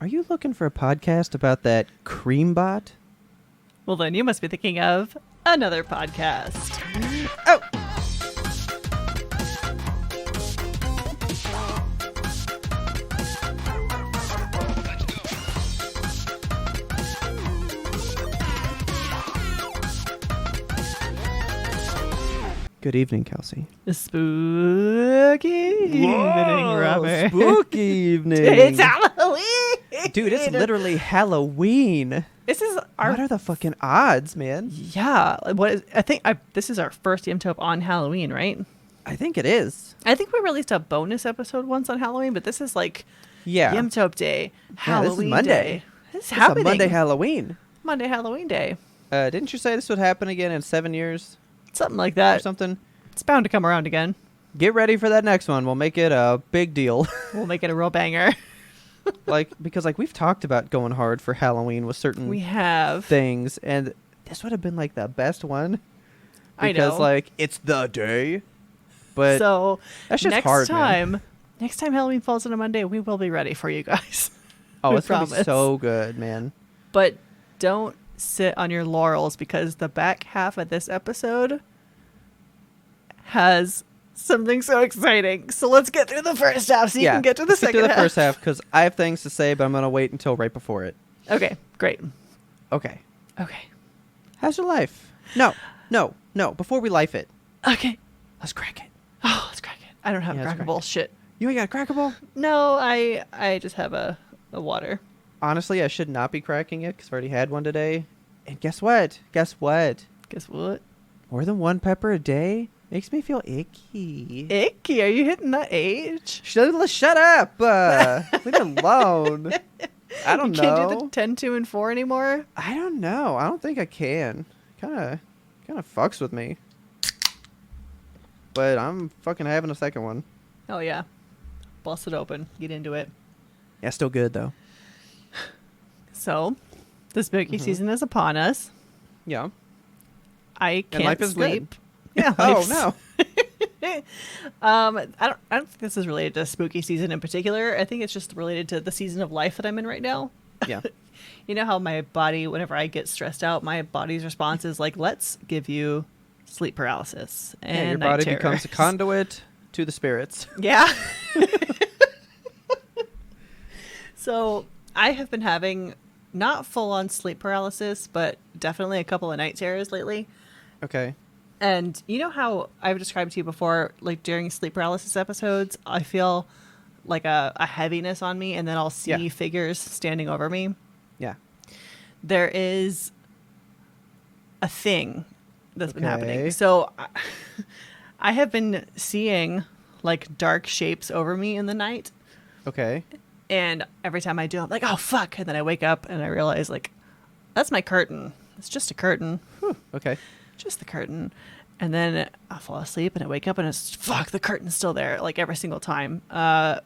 Are you looking for a podcast about that cream bot? Well, then you must be thinking of another podcast. Oh! Good evening, Kelsey. Spooky evening, Robert. Spooky evening. It's Halloween. Dude, it's literally Halloween. This is our... What are the fucking odds, man? Yeah. This is our first Yimtope on Halloween, right? I think it is. I think we released a bonus episode once on Halloween, but this is like Yeah. Yimtope Day, this Halloween is Monday. Day. This is It's happening. a Monday Halloween. Monday Halloween Day. Didn't you say this would happen again in 7 years Something like or that. something? It's bound to come around again. Get ready for that next one. We'll make it a big deal. We'll make it a real banger. because we've talked about going hard for Halloween with certain We have. things, and this would have been like the best one. I Because know. it's the day. But So that's just next hard, man. time, next time Halloween falls on a Monday, we will be ready for you guys. Oh, we it's gonna be promise. so good, man. But don't sit on your laurels, because the back half of this episode has something so exciting. So let's get through the first half so you can get to the let's second get to the half. first half because I have things to say, but I'm gonna wait until right before it. Okay, great. Okay. Okay. How's your life? No. Before we life it, Okay. let's crack it. Oh, let's crack it. I don't have Yeah, let's crackable shit. You ain't got a crackable? No, I just have a water. Honestly, I should not be cracking it because I already had one today. And guess what? Guess what? Guess what? More than one pepper a day makes me feel icky. Icky, are you hitting that age? Shut up! Leave me alone. I don't You know. can't do the 10, 2, and 4 anymore? I don't know. I don't think I can. Kind of fucks with me. But I'm fucking having a second one. Oh, yeah. Bust it open. Get into it. Yeah, still good though. So, the spooky Mhm. season is upon us. Yeah. I can't life is sleep. Yeah. Oh life's- no. I don't think this is related to spooky season in particular. I think it's just related to the season of life that I'm in right now. Yeah. You know how my body, whenever I get stressed out, my body's response is like, let's give you sleep paralysis and Yeah, your night body terrors. becomes a conduit to the spirits. Yeah. So I have been having not full on sleep paralysis, but definitely a couple of night terrors lately. Okay. And you know how I've described to you before, like during sleep paralysis episodes, I feel like a heaviness on me, and then I'll see Yeah. figures standing over me. Yeah. There is a thing that's been happening. Okay. So I have been seeing like dark shapes over me in the night. Okay. And every time I do, I'm like, oh, fuck. And then I wake up and I realize, like, that's my curtain. It's just a curtain. Whew. Okay. Just the curtain. And then I fall asleep and I wake up and it's, fuck, the curtain's still there, like, every single time.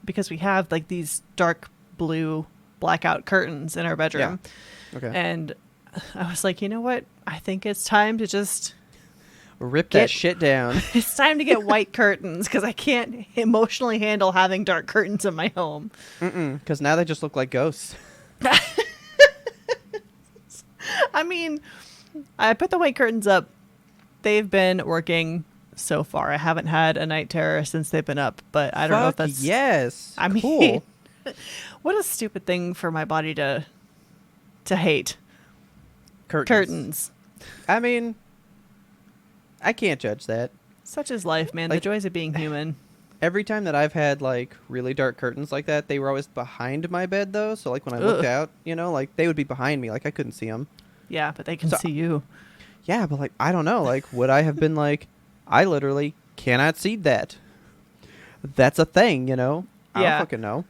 Because we have, like, these dark blue blackout curtains in our bedroom. Yeah. Okay. And I was like, you know what? I think it's time to just... Rip Get- that shit down. It's time to get white curtains because I can't emotionally handle having dark curtains in my home. Because now they just look like ghosts. I mean, I put the white curtains up. They've been working so far. I haven't had a night terror since they've been up, but I don't know if Fuck that's... yes. I mean, cool. what a stupid thing for my body to hate. Curtains. I mean, I can't judge that. Such is life, man. Like- The joys of being human. Every time that I've had like really dark curtains like that, they were always behind my bed though. So like when I looked Ugh. out, like they would be behind me. Like I couldn't see them. Yeah, but they can So- see you. Yeah, but like I don't know. Like would I have been like, I literally cannot see that. That's a thing, I don't Yeah. fucking know.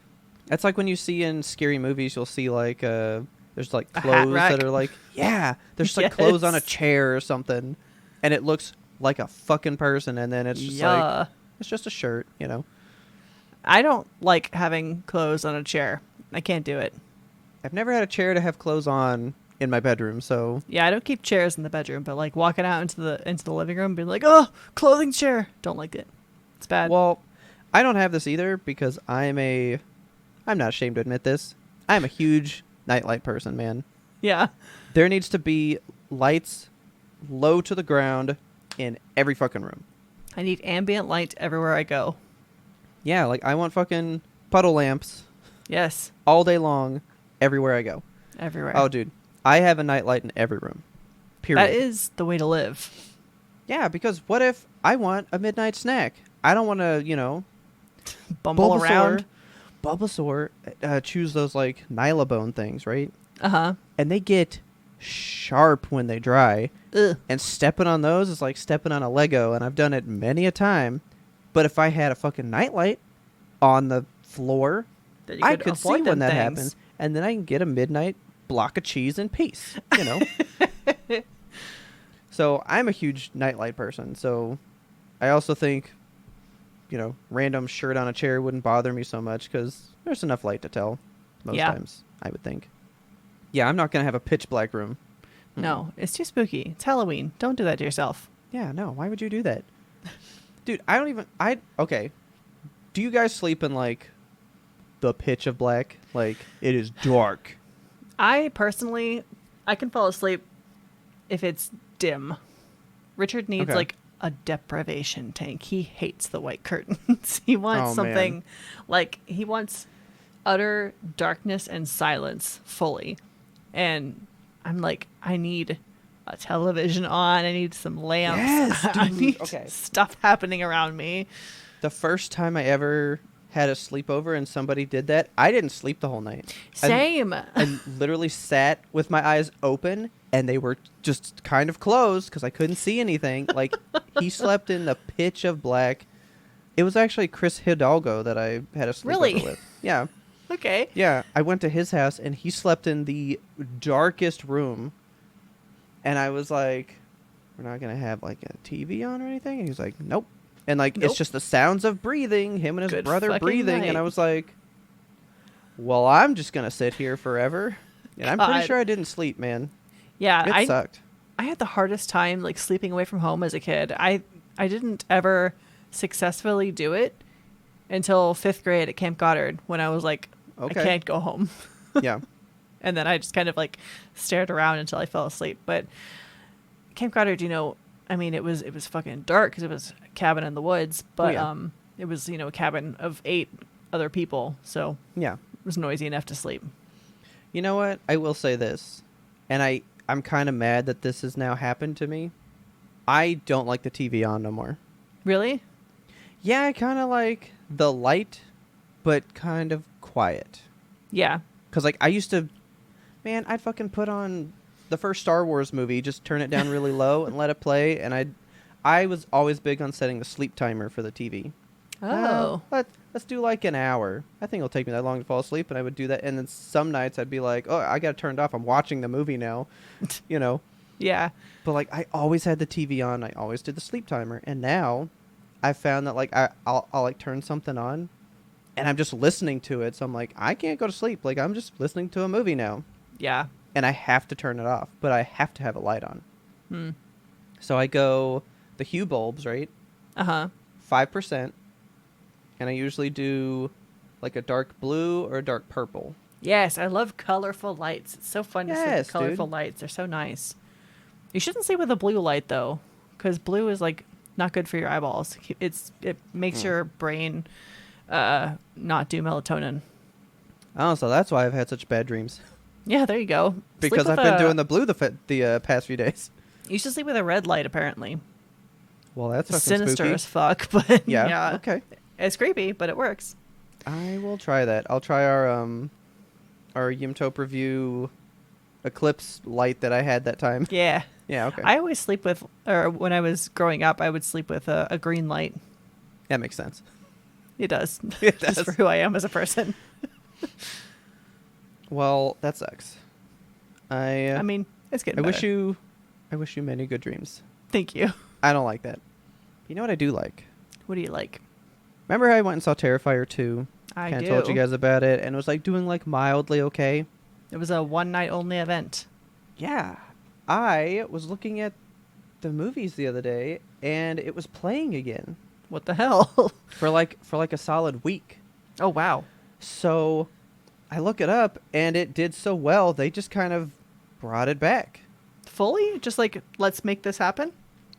That's like when you see in scary movies, you'll see like there's like A hat clothes rack. that are like there's like clothes on a Yes. chair or something, and it looks like a fucking person, and then it's just like it's just a shirt, I don't like having clothes on a chair. I can't do it. I've never had a chair to have clothes on in my bedroom, so Yeah, I don't keep chairs in the bedroom, but like walking out into the living room, being like, oh, clothing chair. Don't like it. It's bad. well, I don't have this either because I'm not ashamed to admit this. I'm a huge nightlight person, man. Yeah. There needs to be lights low to the ground in every fucking room. I need ambient light everywhere I go. Yeah, like I want fucking puddle lamps Yes. all day long everywhere I go. Everywhere. Oh, dude. I have a nightlight in every room. Period. That is the way to live. Yeah, because what if I want a midnight snack? I don't want to, Bumble around. Bulbasaur choose those like Nylabone things, right? Uh-huh. And they get sharp when they dry. Ugh. And stepping on those is like stepping on a Lego, and I've done it many a time. But if I had a fucking nightlight on the floor, That you I could see avoid when them that things. happens, and then I can get a midnight block of cheese in peace, So I'm a huge nightlight person. So I also think, random shirt on a chair wouldn't bother me so much because there's enough light to tell most times, I would think. Yeah, I'm not going to have a pitch black room. No, it's too spooky. It's Halloween. Don't do that to yourself. Yeah, no. Why would you do that? Dude, okay. Do you guys sleep in like the pitch of black? Like it is dark. I personally, I can fall asleep if it's dim. Richard needs Okay. like a deprivation tank. He hates the white curtains. He wants Oh, something man. like he wants utter darkness and silence fully. And I'm like, I need a television on. I need some lamps. Yes, I dude. need Okay. stuff happening around me. The first time I ever had a sleepover and somebody did that, I didn't sleep the whole night. Same. I literally sat with my eyes open and they were just kind of closed because I couldn't see anything. Like he slept in the pitch of black. It was actually Chris Hidalgo that I had a sleepover Really? with. Yeah. Okay. Yeah. I went to his house and he slept in the darkest room. And I was like, we're not going to have like a TV on or anything? And he's like, nope. And like, Nope. it's just the sounds of breathing, him and his Good brother fucking breathing. night. And I was like, well, I'm just going to sit here forever. And I'm pretty God. sure I didn't sleep, man. Yeah, It sucked. I had the hardest time like sleeping away from home as a kid. I didn't ever successfully do it until 5th grade at Camp Goddard when I was like, Okay. I can't go home. Yeah. And then I just kind of like stared around until I fell asleep. But Camp Goddard, I mean, it was fucking dark because it was a cabin in the woods, but yeah. it was, a cabin of 8 other people. So Yeah. it was noisy enough to sleep. You know what? I will say this. And I'm kind of mad that this has now happened to me. I don't like the TV on no more. Really? Yeah, I kind of like the light, but kind of quiet. Yeah. Because, like, I used to... Man, I'd fucking put on the first Star Wars movie, just turn it down really low and let it play. And I was always big on setting the sleep timer for the TV. Oh. Let's do like an hour. I think it'll take me that long to fall asleep, and I would do that. And then some nights I'd be like, oh, I got it turned off. I'm watching the movie now, Yeah. But like I always had the TV on. I always did the sleep timer. And now I found that like I'll like turn something on, and I'm just listening to it. So I'm like, I can't go to sleep. Like I'm just listening to a movie now, Yeah. and I have to turn it off. But I have to have a light on. Hmm. So I go the Hue bulbs, right? Uh-huh. 5%. And I usually do like a dark blue or a dark purple. Yes, I love colorful lights. It's so fun to see Yes, the colorful dude. lights. They're so nice. You shouldn't sleep with a blue light though, because blue is like not good for your eyeballs. It makes your brain not do melatonin. Oh, so that's why I've had such bad dreams. Yeah, there you go. Because I've been doing the blue the past few days. You should sleep with a red light apparently. Well, that's It's fucking sinister spooky. as fuck, but Yeah. yeah, Okay. it's creepy, but it works. I will try that. I'll try our Yimtope review eclipse light that I had that time. Yeah. Yeah. Okay. I always sleep with, or when I was growing up, I would sleep with a green light. That makes sense. It does. It Just does. for who I am as a person. Well, that sucks. I mean, it's getting I better. wish you many good dreams. Thank you. I don't like that. You know what I do like? What do you like? Remember how I went and saw Terrifier 2? I Kinda do. told you guys about it, and it was like doing like mildly okay. It was a one night only event. Yeah. I was looking at the movies the other day, and it was playing again What the hell? for like a solid week. Oh wow. So I look it up, and it did so well, they just kind of brought it back. Fully? Just like, let's make this happen?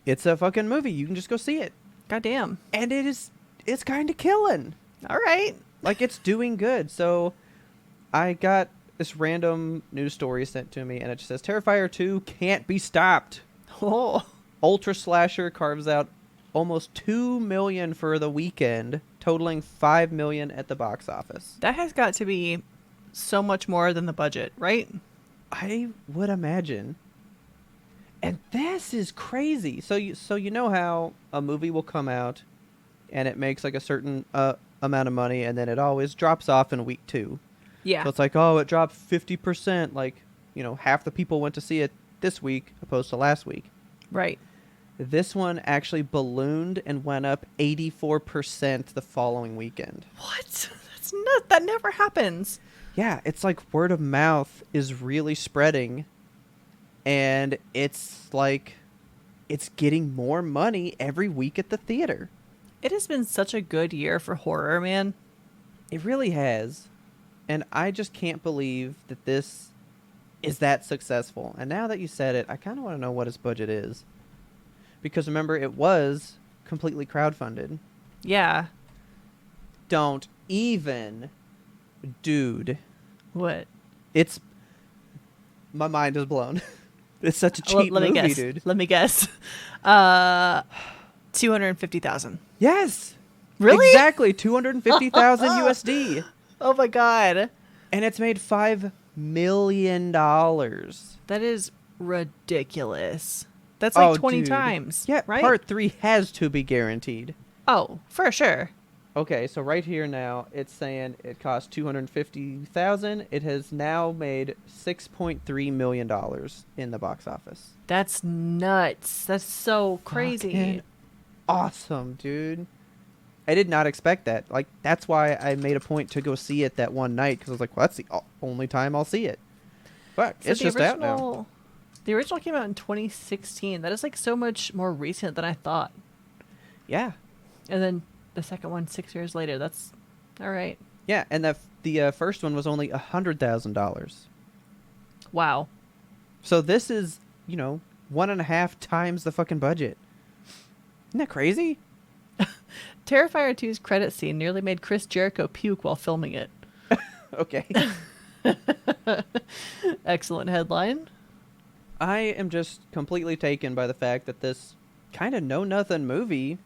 It's a fucking movie. You can just go see it. Goddamn. And it's kind of killing. All right. Like, it's doing good. So I got this random news story sent to me, and it just says, Terrifier 2 can't be stopped. Oh. Ultra Slasher carves out almost $2 million for the weekend, totaling $5 million at the box office. That has got to be so much more than the budget, right? I would imagine. And this is crazy. So you know how a movie will come out and it makes like a certain amount of money, and then it always drops off in week 2. Yeah. So it's like, oh, it dropped 50%. Like, half the people went to see it this week opposed to last week. Right. This one actually ballooned and went up 84% the following weekend. What? That never happens. Yeah, it's like word of mouth is really spreading, and it's like it's getting more money every week at the theater. It has been such a good year for horror, man. It really has. And I just can't believe that this is that successful. And now that you said it, I kind of want to know what his budget is. Because remember, it was completely crowdfunded. Yeah. Don't even. Dude. What? My mind is blown. It's such a cheap movie, guess. dude. Let me guess. 250,000. Yes. Really? Exactly. 250,000 USD. Oh my god. And it's made $5 million. That is ridiculous. That's like 20 dude. times. Yeah, right? Part 3 has to be guaranteed. Oh, for sure. Okay, so right here now, it's saying it cost $250,000. It has now made $6.3 million in the box office. That's nuts. That's so crazy. Fucking awesome, dude. I did not expect that. Like, that's why I made a point to go see it that one night, because I was like, well, that's the only time I'll see it. But So it's just out now. The original came out in 2016. That is like so much more recent than I thought. Yeah. And then the second one 6 years later. That's all right. Yeah, and the first one was only $100,000. Wow. So this is, 1.5 times the fucking budget. Isn't that crazy? Terrifier 2's credit scene nearly made Chris Jericho puke while filming it. Okay. Excellent headline. I am just completely taken by the fact that this kind of know-nothing movie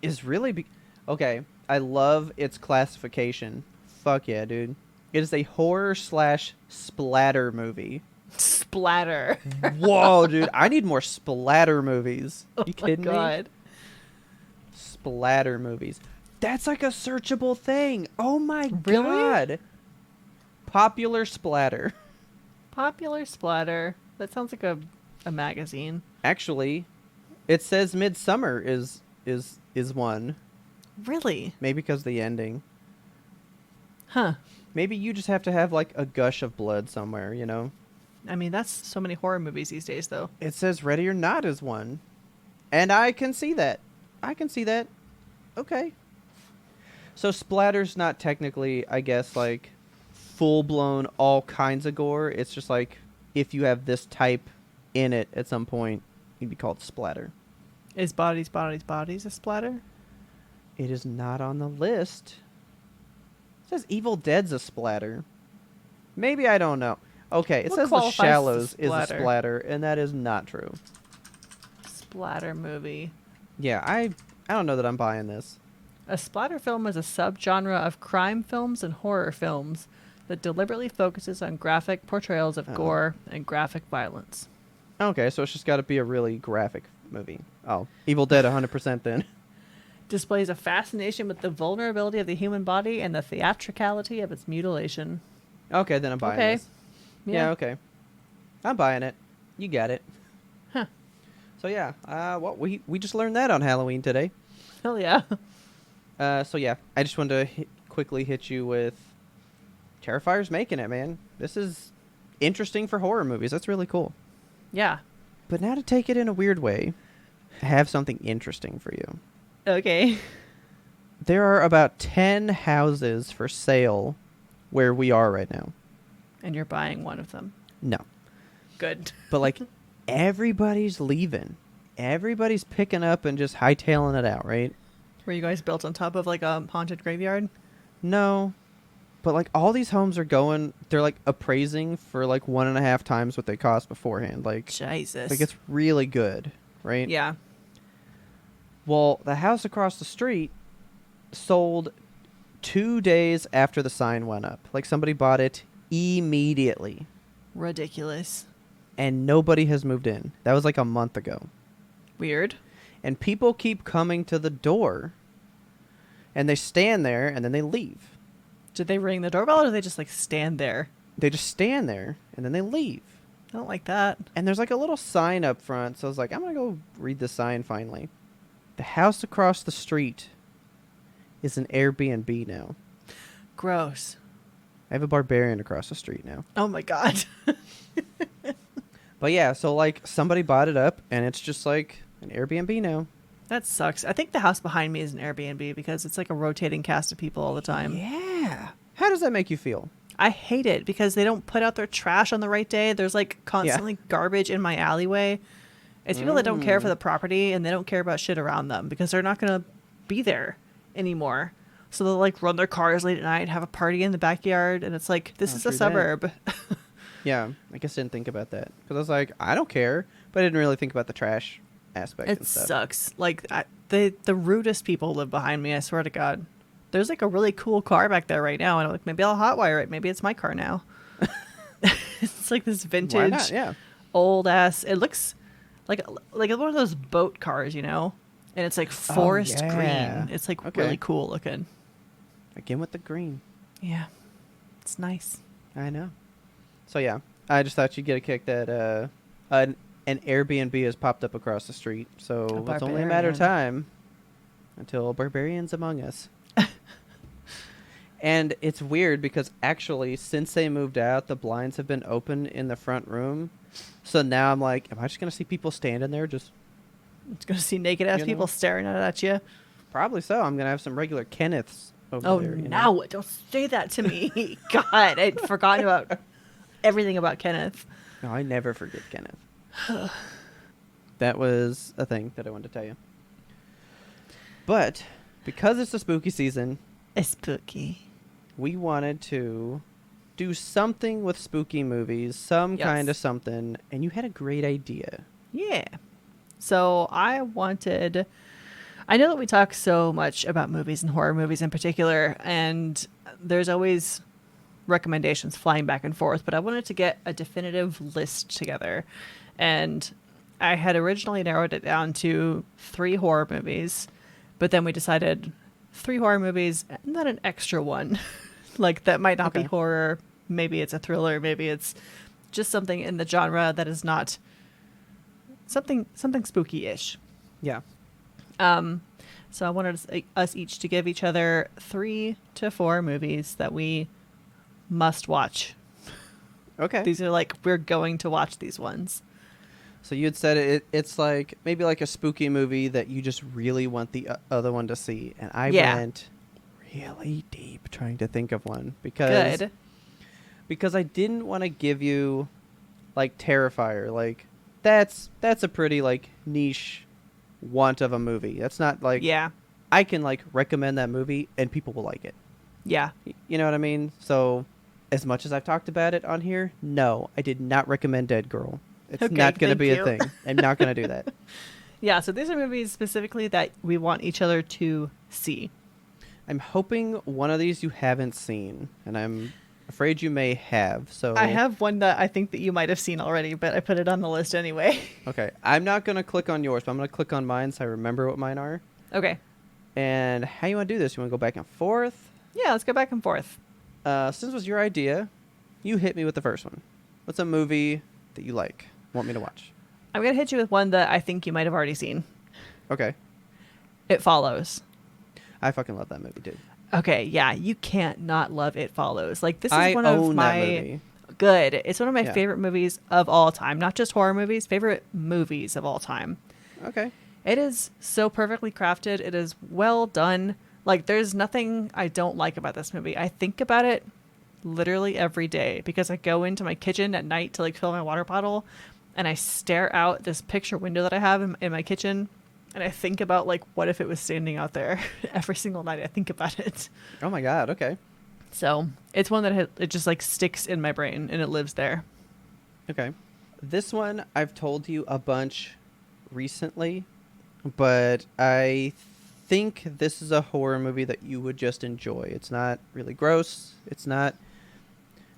is really... Okay, I love its classification. Fuck yeah, dude. It is a horror/splatter movie. Splatter. Whoa, dude. I need more splatter movies. Oh You kidding my God. me? Splatter movies. That's like a searchable thing. Oh my Really? God. Popular splatter. Popular splatter. That sounds like a magazine. Actually, it says Midsummer is one. Really? Maybe because of the ending. Huh. Maybe you just have to have like a gush of blood somewhere, I mean, that's so many horror movies these days, though. It says Ready or Not is one. And I can see that. Okay. So splatter's not technically, I guess, like full-blown all kinds of gore. It's just like if you have this type in it at some point, you'd be called splatter. Is Bodies, Bodies, Bodies a splatter? It is not on the list. It says Evil Dead's a splatter. Maybe, I don't know. Okay, it What says The qualifies as a Shallows is a splatter? splatter, and that is not true. Splatter movie. Yeah, I don't know that I'm buying this. A splatter film is a subgenre of crime films and horror films that deliberately focuses on graphic portrayals of gore and graphic violence. Okay, so it's just got to be a really graphic movie. Oh, Evil Dead 100% then. Displays a fascination with the vulnerability of the human body and the theatricality of its mutilation. Okay, then I'm buying Okay. this. Yeah, okay. I'm buying it. You got it. Huh. So yeah, we just learned that on Halloween today. Hell yeah. So yeah, I just wanted to quickly hit you with Terrifier's making it, man. This is interesting for horror movies. That's really cool. Yeah. But now to take it in a weird way, I have something interesting for you. Okay. There are about 10 houses for sale where we are right now. And you're buying one of them. No. Good. But like everybody's leaving. Everybody's picking up and just hightailing it out, right? Were you guys built on top of like a haunted graveyard? No. But like all these homes are going, they're like appraising for like 1.5 times what they cost beforehand. Like, Jesus. like it's really good, right? Yeah. Well, the house across the street sold 2 days after the sign went up. Like somebody bought it immediately. Ridiculous. And nobody has moved in. That was like a month ago. Weird. And people keep coming to the door. And they stand there and then they leave. Did they ring the doorbell or do they just like stand there? They just stand there and then they leave. I don't like that. And there's like a little sign up front. So I was like, I'm going to go read the sign finally. The house across the street is an Airbnb now. Gross. I have a barbarian across the street now. Oh my God. But yeah, so like somebody bought it up and it's just like an Airbnb now. That sucks. I think the house behind me is an Airbnb because it's like a rotating cast of people all the time. Yeah. How does that make you feel? I hate it because they don't put out their trash on the right day. There's like constantly garbage in my alleyway. It's people that don't care for the property and they don't care about shit around them because they're not going to be there anymore. So they'll like run their cars late at night, have a party in the backyard. And it's like, this is a suburb. Yeah. I guess I didn't think about that because I was like, I don't care. But I didn't really think about the trash aspect It and stuff. sucks. Like the rudest people live behind me. I swear to God. There's like a really cool car back there right now, and I'm like, maybe I'll hotwire it. Maybe it's my car now. It's like this vintage, Why not? Yeah. old ass. It looks like one of those boat cars, you know, and it's like forest green. It's like really cool looking. Again with the green. Yeah, it's nice. I know. So yeah, I just thought you'd get a kick that an Airbnb has popped up across the street. So it's only a matter of time until a barbarian's among us. And it's weird because actually, since they moved out, the blinds have been open in the front room. So now I'm like, am I just going to see people standing there just... I'm just going to see naked-ass people staring at you? Probably so. I'm going to have some regular Kenneths over there. Oh, no. Don't say that to me. God, I'd forgotten about everything about Kenneth. No, I never forget Kenneth. That was a thing that I wanted to tell you. But because it's the spooky season... It's spooky. We wanted to do something with spooky movies, some kind of something, and you had a great idea. Yeah. So I know that we talk so much about movies and horror movies in particular, and there's always recommendations flying back and forth, but I wanted to get a definitive list together. And I had originally narrowed it down to 3 horror movies, but then we decided 3 horror movies and then an extra one. Like that might not be horror. Maybe it's a thriller. Maybe it's just something in the genre that is not something spooky-ish. Yeah. So I wanted us each to give each other 3 to 4 movies that we must watch. Okay. These are like, we're going to watch these ones. So you had said it's like maybe like a spooky movie that you just really want the other one to see. And I went really deep trying to think of one because I didn't want to give you like Terrifier. Like that's a pretty like niche want of a movie. That's not like I can like recommend that movie and people will like it. Yeah. You know what I mean? So as much as I've talked about it on here, no, I did not recommend Dead Girl. It's not going to be a thing. I'm not going to do that. Yeah, so these are movies specifically that we want each other to see. I'm hoping one of these you haven't seen, and I'm afraid you may have. So I have one that I think that you might have seen already, but I put it on the list anyway. Okay, I'm not going to click on yours, but I'm going to click on mine so I remember what mine are. Okay. And how you want to do this? You want to go back and forth? Yeah, let's go back and forth. Since it was your idea, you hit me with the first one. What's a movie that you like, want me to watch? I'm going to hit you with one that I think you might have already seen. Okay. It Follows. I fucking love that movie, dude. Okay, yeah, you can't not love It Follows. Like, this is I one own of my... that movie. Good. It's one of my favorite movies of all time. Not just horror movies, favorite movies of all time. Okay. It is so perfectly crafted. It is well done. Like, there's nothing I don't like about this movie. I think about it literally every day because I go into my kitchen at night to like fill my water bottle and I stare out this picture window that I have in my kitchen and I think about like, what if it was standing out there every single night? I think about it. Oh my God. Okay. So it's one that it just like sticks in my brain and it lives there. Okay. This one I've told you a bunch recently, but I think this is a horror movie that you would just enjoy. It's not really gross. It's not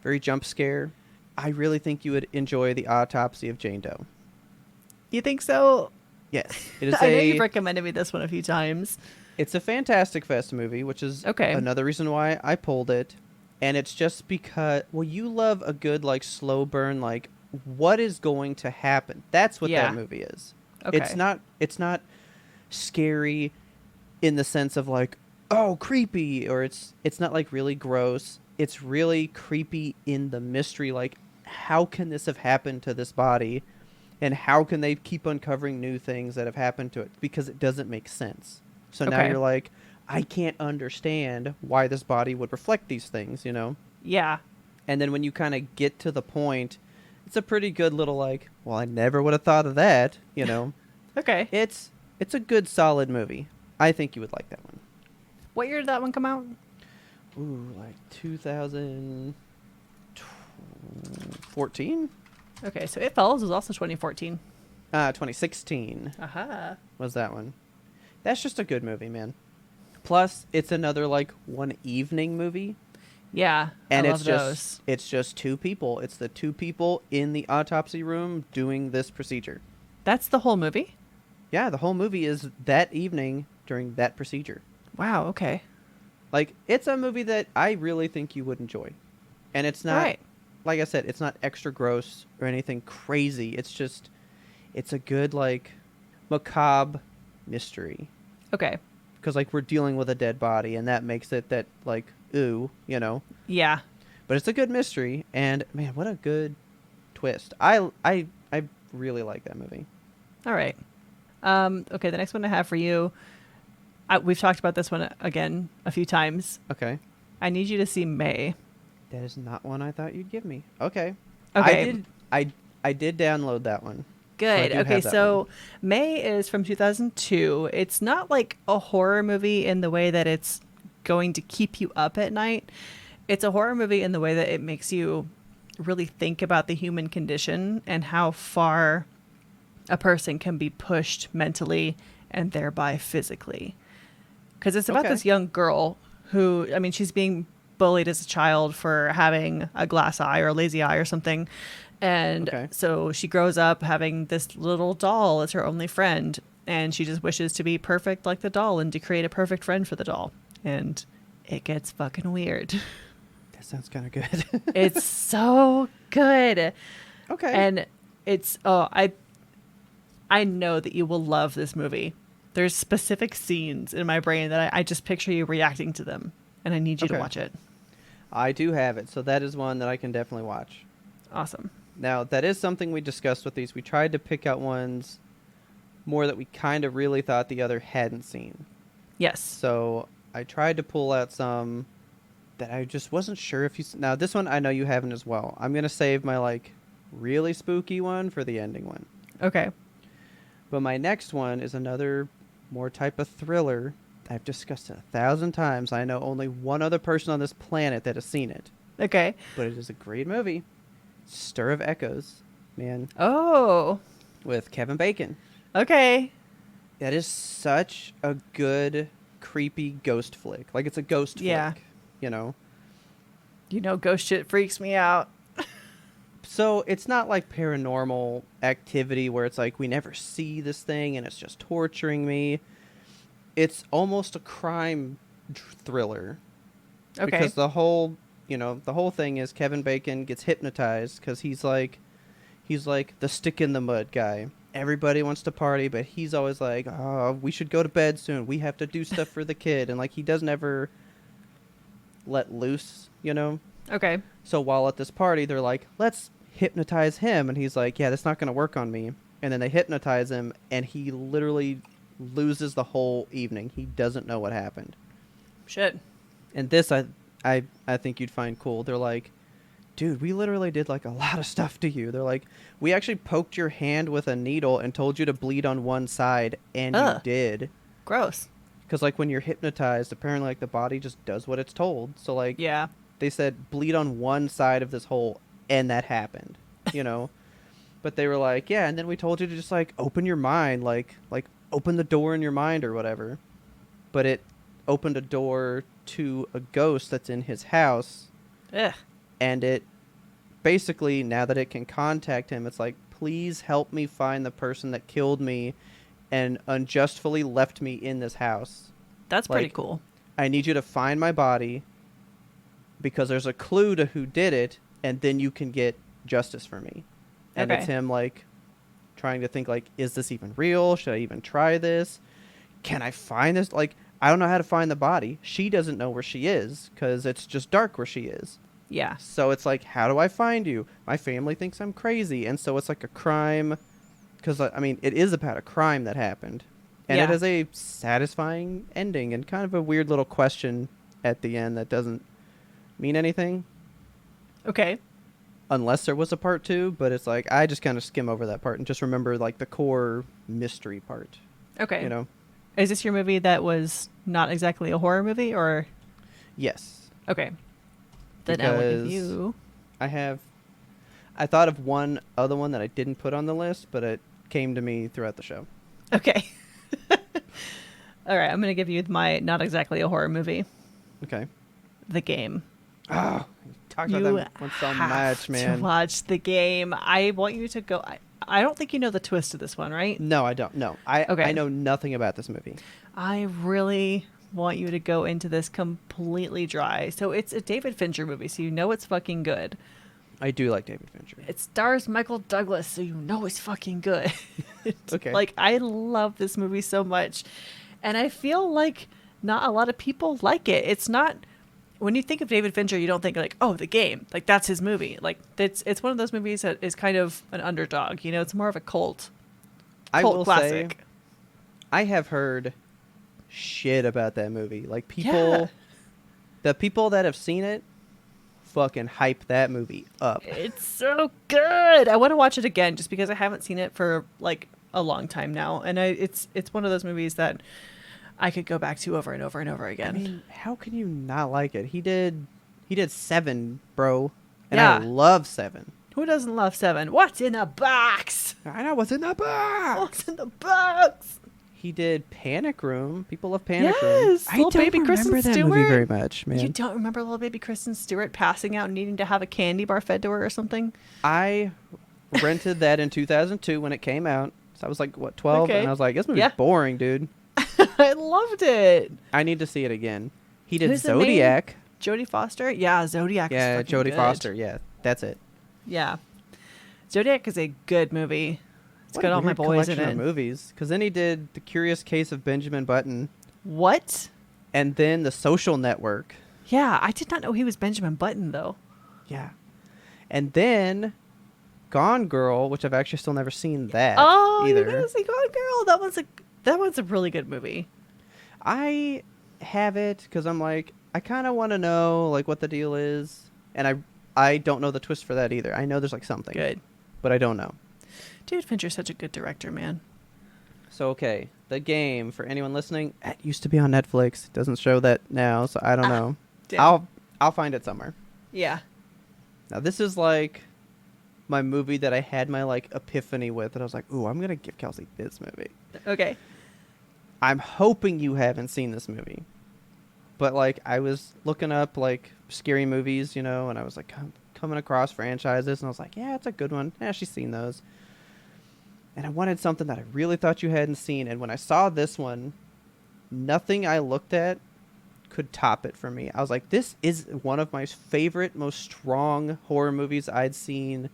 very jump scare. I really think you would enjoy The Autopsy of Jane Doe. You think so? Yes. It is I know you've recommended me this one a few times. It's a Fantastic Fest movie, which is another reason why I pulled it. And it's just because, well, you love a good, like, slow burn, like, what is going to happen? That's what that movie is. Okay. It's not scary in the sense of, like, oh, creepy, or it's not, like, really gross. It's really creepy in the mystery, like, how can this have happened to this body? And how can they keep uncovering new things that have happened to it? Because it doesn't make sense. So now you're like, I can't understand why this body would reflect these things, you know? Yeah. And then when you kind of get to the point, it's a pretty good little like, well, I never would have thought of that, you know? Okay. It's a good, solid movie. I think you would like that one. What year did that one come out? Ooh, like 2014? Okay, so It Follows was also 2014. 2016 Aha. was that one. That's just a good movie, man. Plus, it's another like one evening movie. Yeah, and I love those. It's just two people. It's the two people in the autopsy room doing this procedure. That's the whole movie? Yeah, the whole movie is that evening during that procedure. Wow, okay. Like, it's a movie that I really think you would enjoy. And it's not, like I said, it's not extra gross or anything crazy. It's just, it's a good, like, macabre mystery. Okay. Because, like, we're dealing with a dead body, and that makes it that, like, ooh, you know? Yeah. But it's a good mystery, and, man, what a good twist. I really like that movie. All right. Okay, the next one I have for you, we've talked about this one again a few times. Okay. I need you to see May. That is not one I thought you'd give me. Okay. Okay. I did download that one. Good. So okay, so May is from 2002. It's not like a horror movie in the way that it's going to keep you up at night. It's a horror movie in the way that it makes you really think about the human condition and how far a person can be pushed mentally and thereby physically. Because it's about this young girl who, I mean, she's being bullied as a child for having a glass eye or a lazy eye or something. And so she grows up having this little doll as her only friend. And she just wishes to be perfect like the doll and to create a perfect friend for the doll. And it gets fucking weird. That sounds kind of good. It's so good. Okay. And it's, I know that you will love this movie. There's specific scenes in my brain that I just picture you reacting to them. And I need you to watch it. I do have it. So that is one that I can definitely watch. Awesome. Now, that is something we discussed with these. We tried to pick out ones more that we kind of really thought the other hadn't seen. Yes. So I tried to pull out some that I just wasn't sure if you... Now, this one I know you haven't as well. I'm going to save my, like, really spooky one for the ending one. Okay. But my next one is another more type of thriller. I've discussed it 1,000 times. I know only one other person on this planet that has seen it. Okay. But it is a great movie. Stir of Echoes, man. Oh. With Kevin Bacon. Okay. That is such a good, creepy ghost flick. Like, it's a ghost flick, you know? You know, ghost shit freaks me out. So it's not like Paranormal Activity where it's like we never see this thing and it's just torturing me. It's almost a crime thriller. Okay. Because the whole thing is Kevin Bacon gets hypnotized because he's like the stick in the mud guy. Everybody wants to party, but he's always like, oh, we should go to bed soon. We have to do stuff for the kid. And, like, he doesn't ever let loose, you know? Okay. So while at this party, they're like, let's hypnotize him. And he's like, yeah, that's not going to work on me. And then they hypnotize him, and he literally loses the whole evening. He doesn't know what happened. Shit. And this, I I think you'd find cool. They're like, dude, we literally did like a lot of stuff to you. They're like, we actually poked your hand with a needle and told you to bleed on one side, and you Ugh. did. Gross. Because like when you're hypnotized, apparently like the body just does what it's told. So like Yeah. they said bleed on one side of this hole, and that happened. You know. But they were like, yeah, and then we told you to just like open your mind, like open the door in your mind or whatever. But it opened a door to a ghost that's in his house, Ugh. and it basically, now that it can contact him, it's like, please help me find the person that killed me and unjustly left me in this house. That's pretty Like, cool. I need you to find my body because there's a clue to who did it, and then you can get justice for me. And Okay. it's him like trying to think like, is this even real? Should I even try this? Can I find this? Like, I don't know how to find the body. She doesn't know where she is because it's just dark where she is. Yeah. So it's like, how do I find you? My family thinks I'm crazy. And so it's like a crime. Because, I mean, it is about a crime that happened. And Yeah. it has a satisfying ending and kind of a weird little question at the end that doesn't mean anything. Okay. Unless there was a part 2. But it's like, I just kind of skim over that part and just remember, like, the core mystery part. Okay. You know? Is this your movie that was not exactly a horror movie, or? Yes. Okay. Then I will give Because you. I thought of one other one that I didn't put on the list, but it came to me throughout the show. Okay. All right. I'm going to give you my not exactly a horror movie, Okay. The Game. Oh, you talked about You that one so have much, man. to watch The Game. I want you to go. I don't think you know the twist to this one, right? No, I don't. No, Okay. I know nothing about this movie. I really want you to go into this completely dry. So it's a David Fincher movie, so you know it's fucking good. I do like David Fincher. It stars Michael Douglas, so you know it's fucking good. Okay. Like, I love this movie so much. And I feel like not a lot of people like it. It's not, when you think of David Fincher, you don't think like, oh, The Game. Like, that's his movie. Like, it's one of those movies that is kind of an underdog. You know, it's more of a cult I will classic. say, I have heard shit about that movie. Like, people, Yeah. the people that have seen it fucking hype that movie up. It's so good. I want to watch it again just because I haven't seen it for like a long time now, and it's one of those movies that I could go back to over and over and over again. I mean, how can you not like it? He did 7, bro. And Yeah. I love 7. Who doesn't love 7? What's in a box? I know what's in the box. What's in the box? He did Panic Room. People love Panic Room. Yes, I little don't baby Kristen remember that movie Stewart. very much, man. You don't remember little baby Kristen Stewart passing out and needing to have a candy bar fed to her or something? I rented that in 2002 when it came out. So I was like, what, 12? Okay. And I was like, this movie's Yeah. boring, dude. I loved it. I need to see it again. He did Who's the main- Zodiac. Jodie Foster? Yeah, Zodiac is Yeah, fucking Jodie good. Foster. Yeah, that's it. Yeah. Zodiac is a good movie. It's What got a all my weird boys in collection it. of movies. Because then he did The Curious Case of Benjamin Button. What? And then The Social Network. Yeah, I did not know he was Benjamin Button, though. Yeah. And then Gone Girl, which I've actually still never seen that Oh, either. you gotta see Gone Girl. That one's a really good movie. I have it because I'm like, I kind of want to know like what the deal is, and I don't know the twist for that either. I know there's like something, Good. but I don't know. David Fincher's such a good director, man. So okay, The Game, for anyone listening, it used to be on Netflix. It doesn't show that now, so I don't know. Damn. I'll find it somewhere. Yeah. Now this is like my movie that I had my like epiphany with, and I was like, ooh, I'm gonna give Kelsey this movie. Okay. I'm hoping you haven't seen this movie. But, like, I was looking up, like, scary movies, you know, and I was, like, coming across franchises, and I was like, yeah, it's a good one. Yeah, she's seen those. And I wanted something that I really thought you hadn't seen, and when I saw this one, nothing I looked at could top it for me. I was like, this is one of my favorite, most strong horror movies I'd seen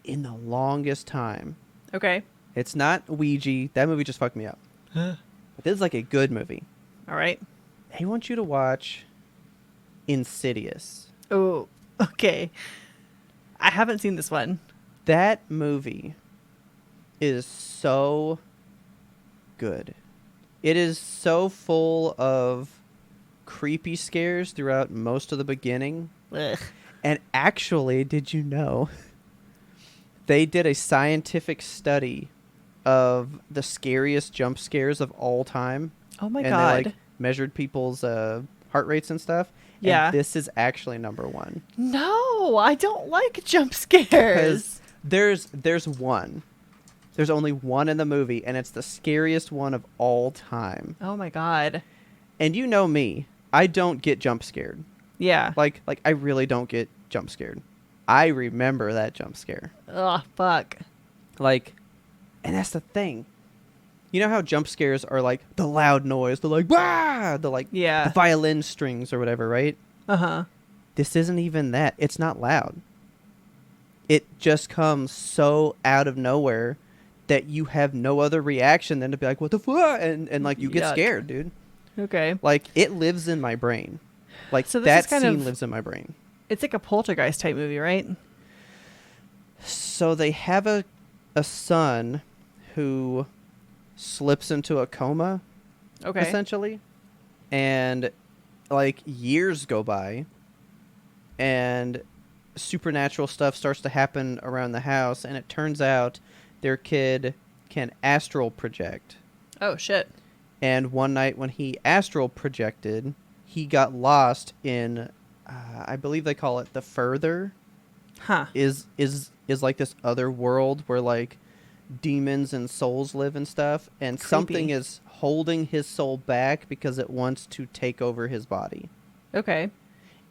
in the longest time. Okay. It's not Ouija. That movie just fucked me up. But this is, like, a good movie. All right. I want you to watch Insidious. Oh, okay. I haven't seen this one. That movie is so good. It is so full of creepy scares throughout most of the beginning. Ugh. And actually, did you know they did a scientific study of the scariest jump scares of all time? Oh my and God. they like measured people's heart rates and stuff. Yeah. And this is actually number one. No, I don't like jump scares. Because there's one. There's only one in the movie, and it's the scariest one of all time. Oh my God. And you know me, I don't get jump scared. Yeah. Like I really don't get jump scared. I remember that jump scare. Ugh, fuck. Like, and that's the thing. You know how jump scares are like the loud noise, the like, wah! The like, Yeah. the violin strings or whatever, right? Uh-huh. This isn't even that. It's not loud. It just comes so out of nowhere that you have no other reaction than to be like, what the fuck? And like, you get Yuck. scared, dude. Okay. Like, it lives in my brain. Like, So this that is kind scene of- lives in my brain. It's like a poltergeist type movie, right? So they have a son who slips into a coma, Okay. essentially. And, like, years go by. And supernatural stuff starts to happen around the house. And it turns out their kid can astral project. Oh, shit. And one night when he astral projected, he got lost in, I believe they call it the Further. Huh. Is like this other world where like demons and souls live and stuff, and Creepy. something is holding his soul back because it wants to take over his body. Okay.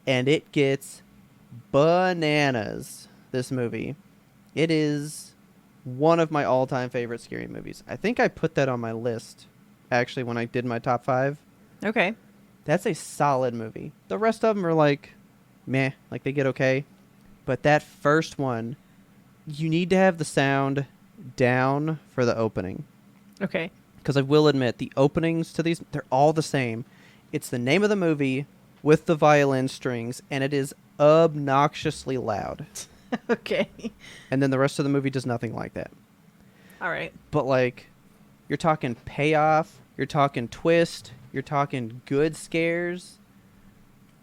And it gets bananas, this movie. It is one of my all-time favorite scary movies. I think I put that on my list, actually, when I did my top 5. Okay. That's a solid movie. The rest of them are like, meh, like they get okay. But that first one, you need to have the sound down for the opening. Okay. Because I will admit, the openings to these, they're all the same. It's the name of the movie with the violin strings, and it is obnoxiously loud. Okay. And then the rest of the movie does nothing like that. All right. But like, you're talking payoff, you're talking twist, you're talking good scares,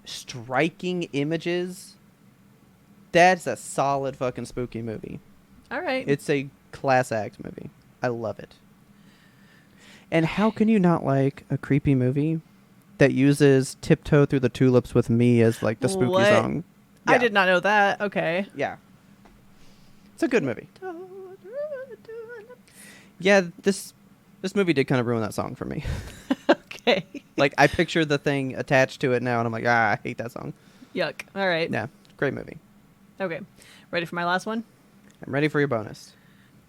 striking images. That's a solid fucking spooky movie. All right. It's a class act movie. I love it. And how can you not like a creepy movie that uses Tiptoe Through the Tulips with Me as like the spooky What? song? I Yeah. did not know that. Okay. Yeah. It's a good movie. Yeah, this movie did kind of ruin that song for me. Okay. Like, I picture the thing attached to it now, and I'm like, I hate that song. Yuck. All right. Yeah, great movie. Okay. Ready for my last one? I'm ready for your bonus.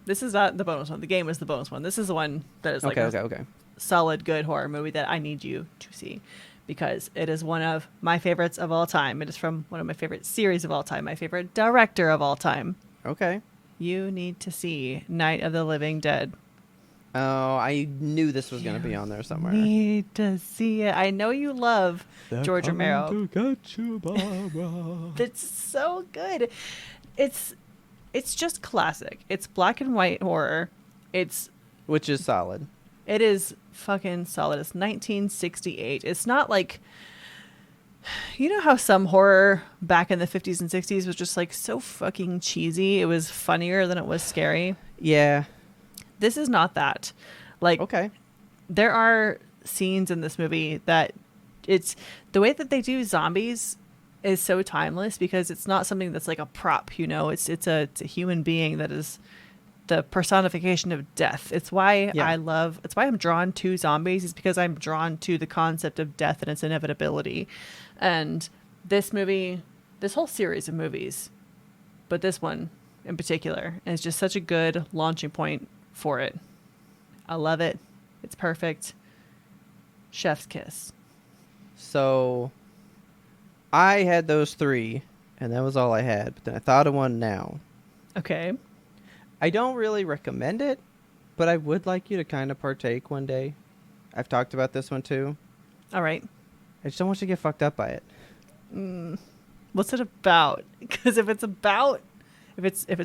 This is not the bonus one. The game is the bonus one. This is the one that is like Okay. solid, good horror movie that I need you to see because it is one of my favorites of all time. It is from one of my favorite series of all time, my favorite director of all time. Okay. You need to see Night of the Living Dead. Oh, I knew this was going to be on there somewhere. Need to see it. I know you love George Romero. To get you, Barbara. It's so good. It's just classic. It's black and white horror. Which is solid. It is fucking solid. It's 1968. It's not like, you know how some horror back in the 50s and 60s was just like so fucking cheesy. It was funnier than it was scary. Yeah. This is not that. Like, Okay. there are scenes in this movie that it's the way that they do zombies is so timeless because it's not something that's like a prop, you know, it's a human being that is the personification of death. It's why it's why I'm drawn to zombies is because I'm drawn to the concept of death and its inevitability. And this movie, this whole series of movies, but this one in particular is just such a good launching point for it. I love it. It's perfect. Chef's kiss. So, I had those 3, and that was all I had. But then I thought of one now. Okay. I don't really recommend it, but I would like you to kind of partake one day. I've talked about this one too. All right. I just don't want you to get fucked up by it. What's it about? Because if it's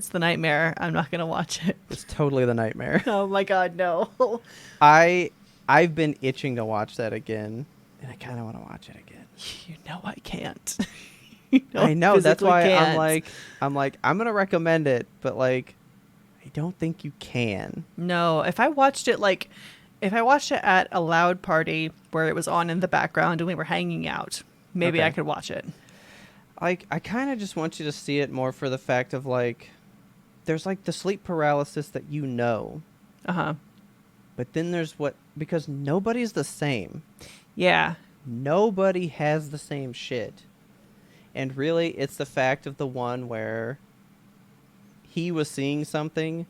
the nightmare, I'm not gonna watch it. It's totally the nightmare. Oh my god, no. I've been itching to watch that again. and I kind of want to watch it again. You know I can't. I know, that's why can't. I'm gonna recommend it, but like, I don't think you can. No, if I watched it at a loud party where it was on in the background and we were hanging out, maybe Okay. I could watch it. Like, I kind of just want you to see it more for the fact of like, there's like the sleep paralysis that you know, Uh-huh. but then there's because nobody's the same. Yeah. Nobody has the same shit. And really, it's the fact of the one where he was seeing something,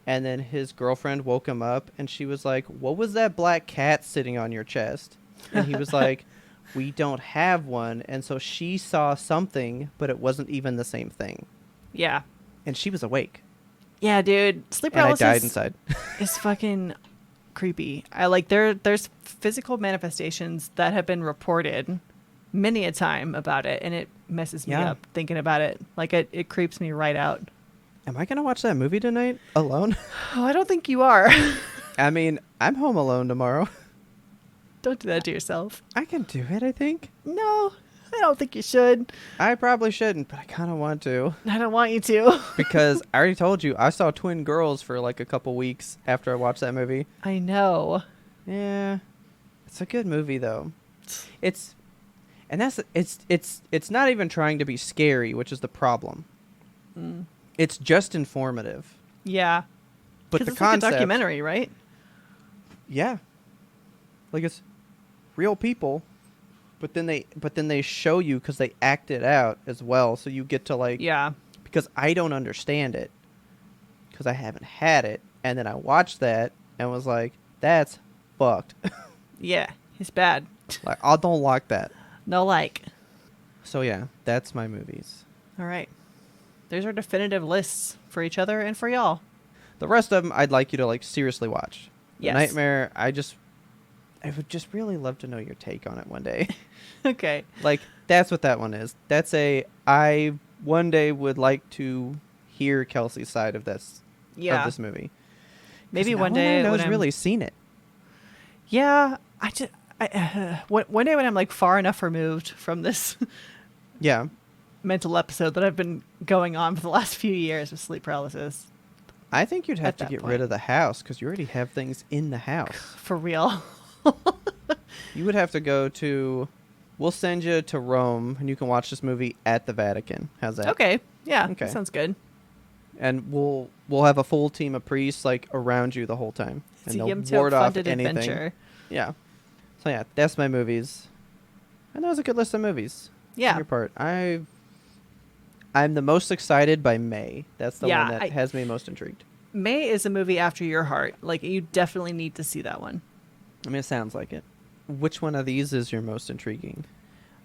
and then his girlfriend woke him up, and she was like, "What was that black cat sitting on your chest?" And he was like, "We don't have one." And so she saw something, but it wasn't even the same thing. Yeah. And she was awake. Yeah, dude. Sleep And I paralysis died inside. is fucking creepy. There's physical manifestations that have been reported many a time about it, and it messes me Yeah. up thinking about it. Like it creeps me right out. Am I going to watch that movie tonight alone? Oh, I don't think you are. I mean, I'm home alone tomorrow. Don't do that to yourself. I can do it, I think. No, I don't think you should. I probably shouldn't, but I kind of want to. I don't want you to. Because I already told you, I saw Twin Girls for like a couple weeks after I watched that movie. I know. Yeah. It's a good movie though. It's not even trying to be scary, which is the problem. Mm. It's just informative. Yeah. But 'Cause the it's like concept, a documentary, right? yeah. Like it's real people, but then they show you cuz they act it out as well, so you get to like Yeah. because I don't understand it cuz I haven't had it, and then I watched that and was like, that's fucked. Yeah. It's bad. Like, I don't like that. No like. So yeah, that's my movies. All right. There's our definitive lists for each other and for y'all. The rest of them, I'd like you to like seriously watch. The Yes. Nightmare, I would just really love to know your take on it one day. Okay. Like, that's what that one is. I one day would like to hear Kelsey's side of this Yeah. of this movie. 'Cause Maybe no one day knows when I'm really seen it. Yeah, one day when I'm like far enough removed from this Yeah. mental episode that I've been going on for the last few years with sleep paralysis. I think you'd have At to that get point. rid of the house because you already have things in the house. For real. You would have to go to. We'll send you to Rome, and you can watch this movie at the Vatican. How's that? Okay. Yeah. Okay. That sounds good. And we'll have a full team of priests like around you the whole time, and To they'll give 'em to ward a off funded anything. adventure. Yeah. So yeah, that's my movies. And that was a good list of movies. On Yeah. your part, I'm the most excited by May. That's the Yeah, one that has me most intrigued. May is a movie after your heart. Like you definitely need to see that one. I mean, it sounds like it. Which one of these is your most intriguing?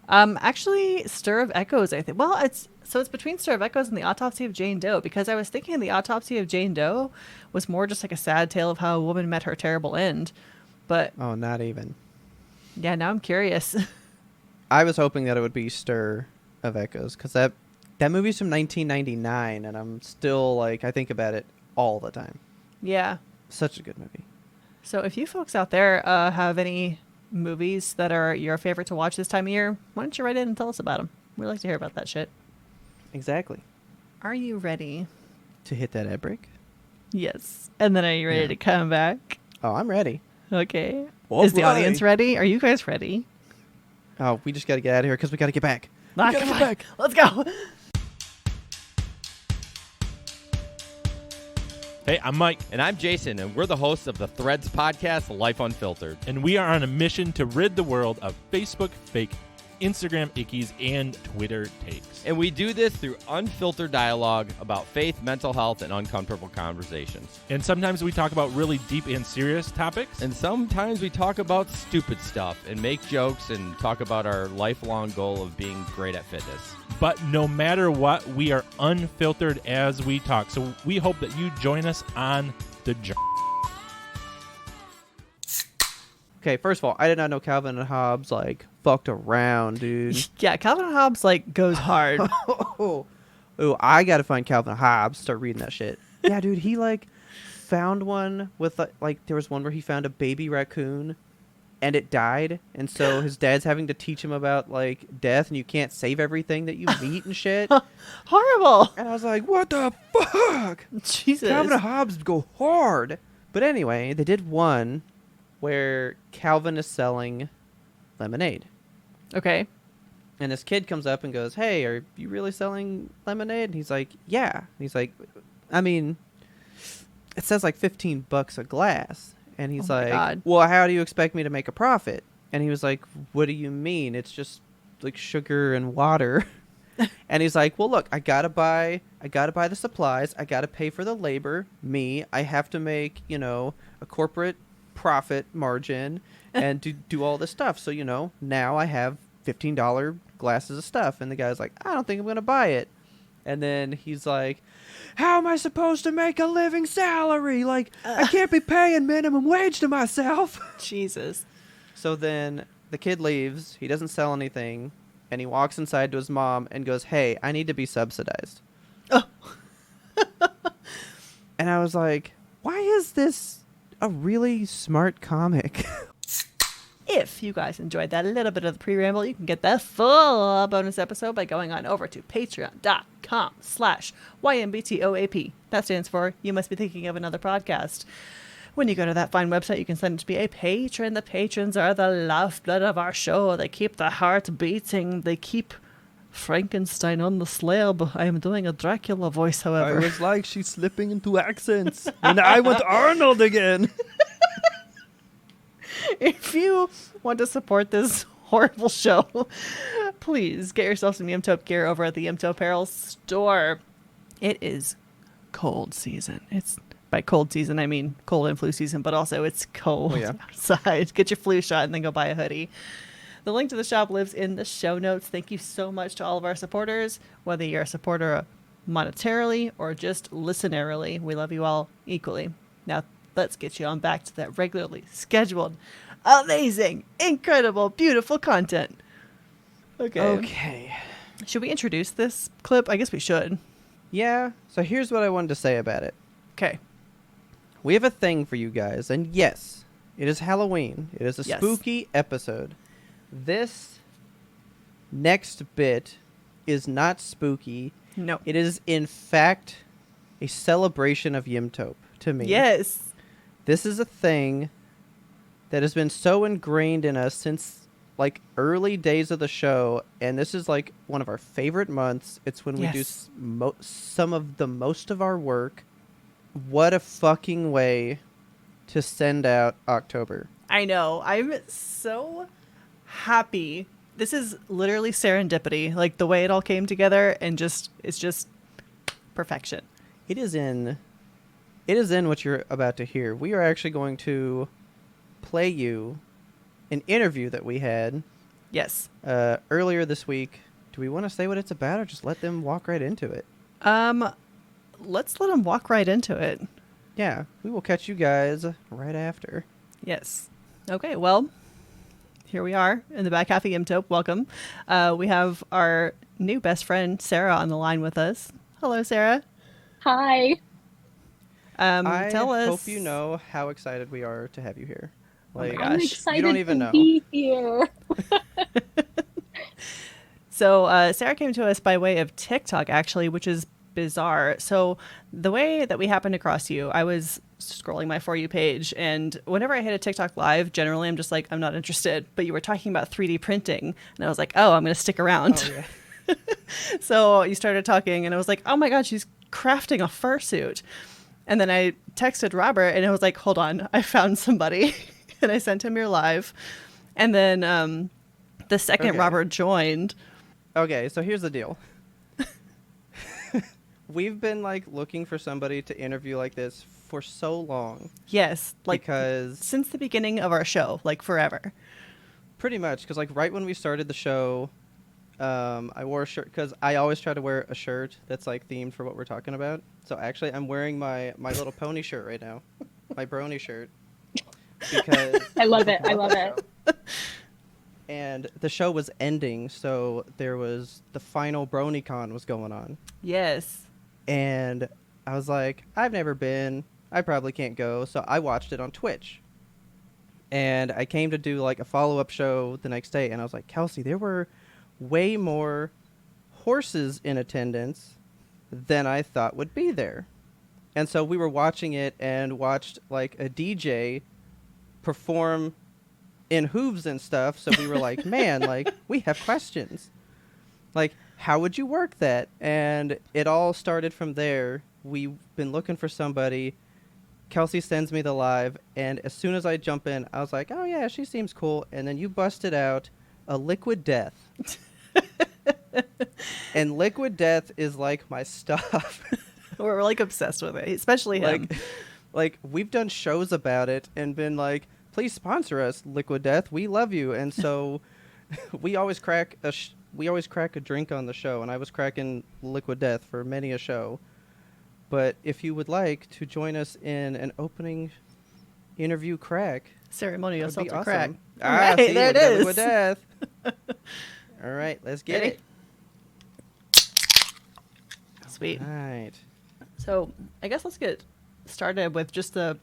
Actually, Stir of Echoes, I think. Well, it's between Stir of Echoes and The Autopsy of Jane Doe, because I was thinking The Autopsy of Jane Doe was more just like a sad tale of how a woman met her terrible end. But Oh, not even. yeah, now I'm curious. I was hoping that it would be Stir of Echoes because that movie's from 1999, and I'm still like I think about it all the time. Yeah. Such a good movie. So if you folks out there have any movies that are your favorite to watch this time of year, why don't you write in and tell us about them? We'd like to hear about that shit. Exactly. Are you ready? To hit that ad break? Yes. And then are you ready Yeah. to come back? Oh, I'm ready. Okay. All Is the right. audience ready? Are you guys ready? Oh, we just got to get out of here because we got to get back. Ah, We gotta come get on. back. Let's go. Hey, I'm Mike, And I'm Jason, and we're the hosts of the Threads podcast, Life Unfiltered. and we are on a mission to rid the world of Facebook fake, Instagram ickies, and Twitter takes. And we do this through unfiltered dialogue about faith, mental health, and uncomfortable conversations. And sometimes we talk about really deep and serious topics. And sometimes we talk about stupid stuff and make jokes and talk about our lifelong goal of being great at fitness. But no matter what, we are unfiltered as we talk. So we hope that you join us on the journey. Okay, first of all, I did not know Calvin and Hobbes like fucked around, dude. Yeah, Calvin and Hobbes like goes hard. Oh, I gotta find Calvin Hobbes. Start reading that shit. Yeah, dude, he like found one with like there was one where he found a baby raccoon, and it died, and so his dad's having to teach him about like death, and you can't save everything that you meet and shit. Horrible. And I was like, what the fuck? Jesus. Calvin and Hobbes go hard. But anyway, they did one where Calvin is selling lemonade. Okay. And this kid comes up and goes, hey, are you really selling lemonade? And he's like, yeah. And he's like, I mean, it says like $15 a glass. And he's Oh my like, God. well, how do you expect me to make a profit? And he was like, what do you mean? It's just like sugar and water. And he's like, well, look, I gotta buy the supplies. I gotta pay for the labor. Me, I have to make, a corporate profit margin and do all this stuff. So, now I have $15 glasses of stuff. And the guy's like, I don't think I'm going to buy it. And then he's like, how am I supposed to make a living salary? Like, I can't be paying minimum wage to myself. Jesus. So then the kid leaves. He doesn't sell anything. And he walks inside to his mom and goes, hey, I need to be subsidized. Oh. And I was like, why is this a really smart comic? If you guys enjoyed that little bit of the pre-ramble, you can get that full bonus episode by going on over to patreon.com/YMBTOAP. That stands for You Must Be Thinking of Another Podcast. When you go to that fine website, you can sign up to be a patron. The patrons are the lifeblood of our show. They keep the heart beating. They keep Frankenstein on the slab. I am doing a Dracula voice, however. was like, she's slipping into accents. And I want Arnold again. If you want to support this horrible show, please get yourself some Yimtope gear over at the Yimtope Apparel store. It is cold season. It's by cold season, I mean cold and flu season, but also it's cold outside. Get your flu shot and then go buy a hoodie. The link to the shop lives in the show notes. Thank you so much to all of our supporters, whether you're a supporter monetarily or just listenerily. We love you all equally. Now, let's get you on back to that regularly scheduled, amazing, incredible, beautiful content. Okay. Should we introduce this clip? I guess we should. Yeah. So here's what I wanted to say about it. Okay. We have a thing for you guys. And yes, it is Halloween. It is a Yes. spooky episode. This next bit is not spooky. No. It is, in fact, a celebration of Yimtope to me. Yes. This is a thing that has been so ingrained in us since like early days of the show, and this is like one of our favorite months. It's when we do Yes. some of the most of our work. What a fucking way to send out October. I know. I'm so happy. This is literally serendipity. Like the way it all came together and it's just perfection. It is in what you're about to hear. We are actually going to play you an interview that we had Yes. earlier this week. Do we want to say what it's about or just let them walk right into it? Let's let them walk right into it. Yeah, we will catch you guys right after. Yes. Okay, well, here we are in the back half of Yimtope. Welcome. We have our new best friend, Sarah, on the line with us. Hello, Sarah. Hi. I Tell us. hope you know how excited we are to have you here. Like, gosh. I'm You excited don't even to know. be here. So Sarah came to us by way of TikTok, actually, which is bizarre. So the way that we happened across you, I was scrolling my For You page, and whenever I hit a TikTok live, generally I'm just like, I'm not interested. But you were talking about 3D printing, and I was like, oh, I'm going to stick around. Oh, yeah. So you started talking, and I was like, oh my God, she's crafting a fursuit. And then I texted Robert, and I was like, hold on, I found somebody. And I sent him your live. And then the second Okay. Robert joined. Okay, so here's the deal. We've been like looking for somebody to interview like this for so long. Yes, like Because since the beginning of our show, like forever. pretty much, because like right when we started the show, I wore a shirt because I always try to wear a shirt that's like themed for what we're talking about. So actually, I'm wearing my little pony shirt right now, my brony shirt, because I love it. I love it. And the show was ending, so there was the final BronyCon was going on, Yes. and I was like, I've never been, I probably can't go, so I watched it on Twitch. And I came to do like a follow-up show the next day, and I was like, Kelsey, there were way more horses in attendance than I thought would be there. And so we were watching it and watched like a DJ perform in hooves and stuff. So we were like, man, like we have questions. Like, how would you work that? And it all started from there. We've been looking for somebody. Kelsey sends me the live, and as soon as I jump in, I was like, oh yeah, she seems cool. And then you busted out a Liquid Death. And Liquid Death is like my stuff. We're like obsessed with it, especially him. Like we've done shows about it and been like, please sponsor us, Liquid Death. We love you. And so we always crack a drink on the show, and I was cracking Liquid Death for many a show. But if you would like to join us in an opening interview crack, Ceremonial that'd be seltzer awesome. crack. Ah, Right, see, there we it got is. Liquid Death. All right, let's get Ready? it. Sweet. All right. So I guess let's get started with just the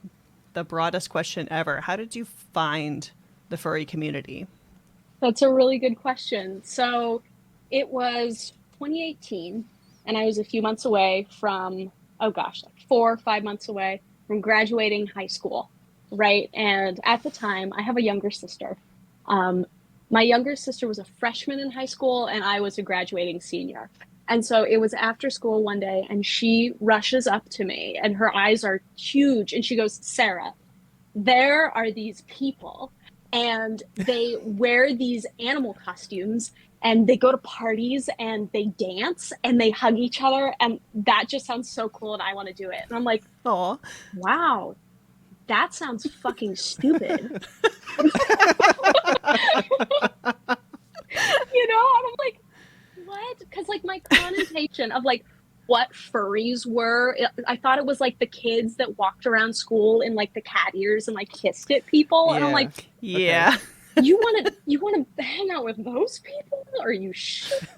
broadest question ever. How did you find the furry community? That's a really good question. So it was 2018, and I was a few months away from, like 4 or 5 months away from graduating high school, right? And at the time, I have a younger sister. My younger sister was a freshman in high school, and I was a graduating senior. And so it was after school one day, and she rushes up to me, and her eyes are huge, and she goes, Sarah, there are these people, and they wear these animal costumes, and they go to parties, and they dance, and they hug each other, and that just sounds so cool, and I want to do it. And I'm like, Aw. wow, that sounds fucking stupid. And I'm like, what? Because like my connotation of like what furries were, I thought it was like the kids that walked around school in like the cat ears and like kissed at people. And I'm Yeah. like, Yeah. you want to hang out with those people? Are you shit?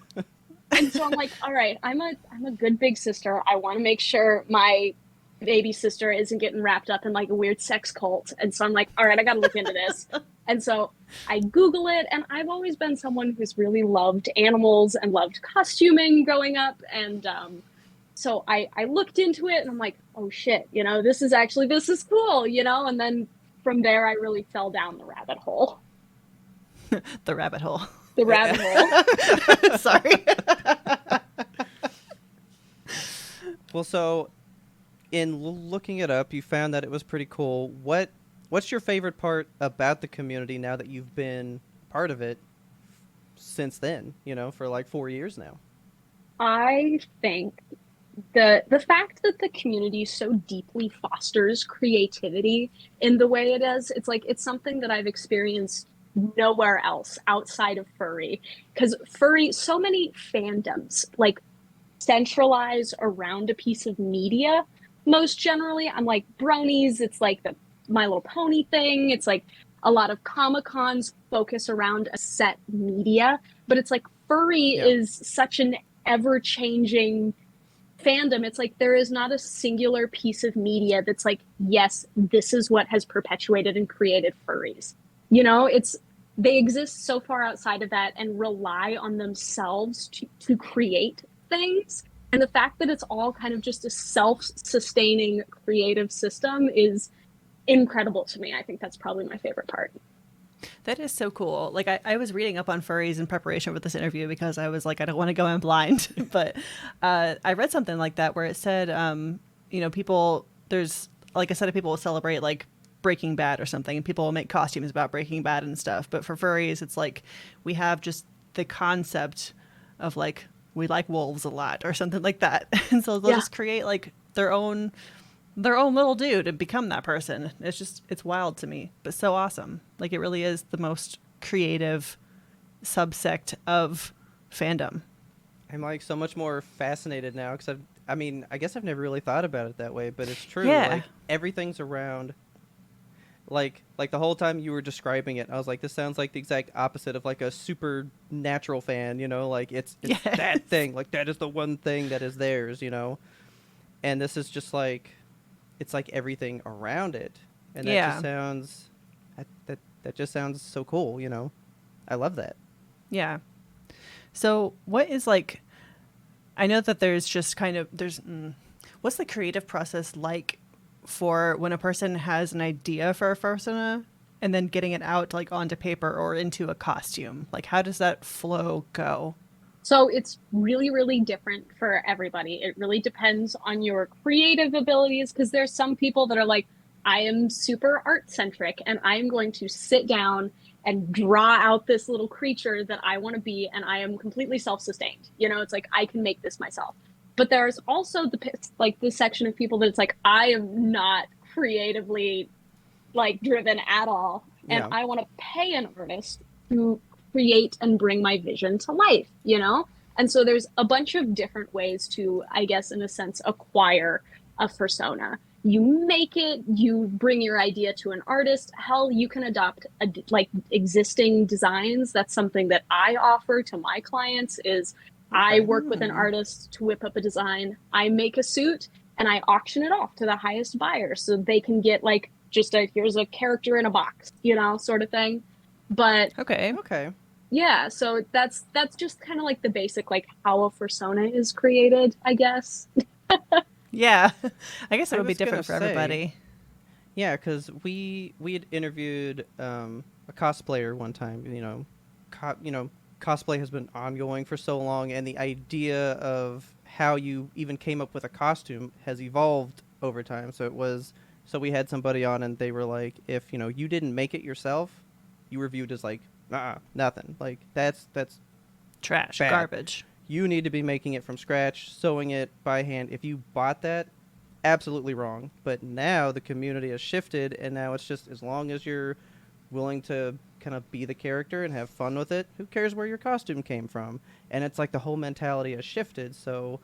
And so I'm like, all right, I'm a good big sister. I want to make sure my baby sister isn't getting wrapped up in like a weird sex cult. And so I'm like, all right, I got to look into this. And so I Google it, and I've always been someone who's really loved animals and loved costuming growing up. And so I looked into it, and I'm like, oh shit, this is cool, and then from there I really fell down the rabbit hole. The rabbit hole. The rabbit hole. Sorry. Well, so in looking it up, you found that it was pretty cool. What's your favorite part about the community now that you've been part of it since then, for like 4 years now? I think the fact that the community so deeply fosters creativity in the way it does, it's something that I've experienced nowhere else outside of furry. Because so many fandoms like centralize around a piece of media. Most generally, I'm like bronies, it's like the My Little Pony thing. It's like a lot of Comic-Cons focus around a set media, but it's like furry is such an ever-changing fandom. It's like there is not a singular piece of media that's like, yes, this is what has perpetuated and created furries. They exist so far outside of that and rely on themselves to create things. And the fact that it's all kind of just a self-sustaining creative system is incredible to me. I think that's probably my favorite part. That is so cool. Like I was reading up on furries in preparation for this interview because I was like, I don't want to go in blind. But I read something like that where it said, people, there's like a set of people will celebrate like Breaking Bad or something, and people will make costumes about Breaking Bad and stuff. But for furries, it's like we have just the concept of like we like wolves a lot or something like that, and so they'll just create like their own little dude and become that person. It's wild to me, but so awesome. Like it really is the most creative subsect of fandom. I'm like so much more fascinated now because I guess I've never really thought about it that way, but it's true. Yeah. Like everything's around. Like the whole time you were describing it, I was like, this sounds like the exact opposite of like a supernatural fan, like it's Yes. that thing, like that is the one thing that is theirs, and this is just like, it's like everything around it, and that just sounds That just sounds so cool. I love that. Yeah. So what is like, I know that there's just kind of, what's the creative process like for when a person has an idea for a persona and then getting it out like onto paper or into a costume? Like, how does that flow go? So it's really, really different for everybody. It really depends on your creative abilities, because there's some people that are like, I am super art centric and I'm going to sit down and draw out this little creature that I want to be, and I am completely self-sustained. It's like I can make this myself. But there's also the section of people that it's like, I am not creatively like driven at all, and Yeah. I want to pay an artist to create and bring my vision to life. And so there's a bunch of different ways to, I guess, in a sense, acquire a persona. You make it, you bring your idea to an artist. Hell, you can adopt like existing designs. That's something that I offer to my clients is I work with an artist to whip up a design. I make a suit and I auction it off to the highest buyer so they can get like just here's a character in a box, sort of thing. But Okay. yeah, so that's just kind of like the basic, like how a persona is created, I guess. Yeah. I guess it I would be was gonna different for say- everybody. Yeah, because we had interviewed a cosplayer one time. Cosplay has been ongoing for so long, and the idea of how you even came up with a costume has evolved over time. So we had somebody on, and they were like, if you didn't make it yourself, you were viewed as like, nothing. Like that's Trash, bad. garbage. You need to be making it from scratch, sewing it by hand. If you bought that, absolutely wrong. But now the community has shifted, and now it's just as long as you're willing to kind of be the character and have fun with it, who cares where your costume came from? And it's like the whole mentality has shifted. So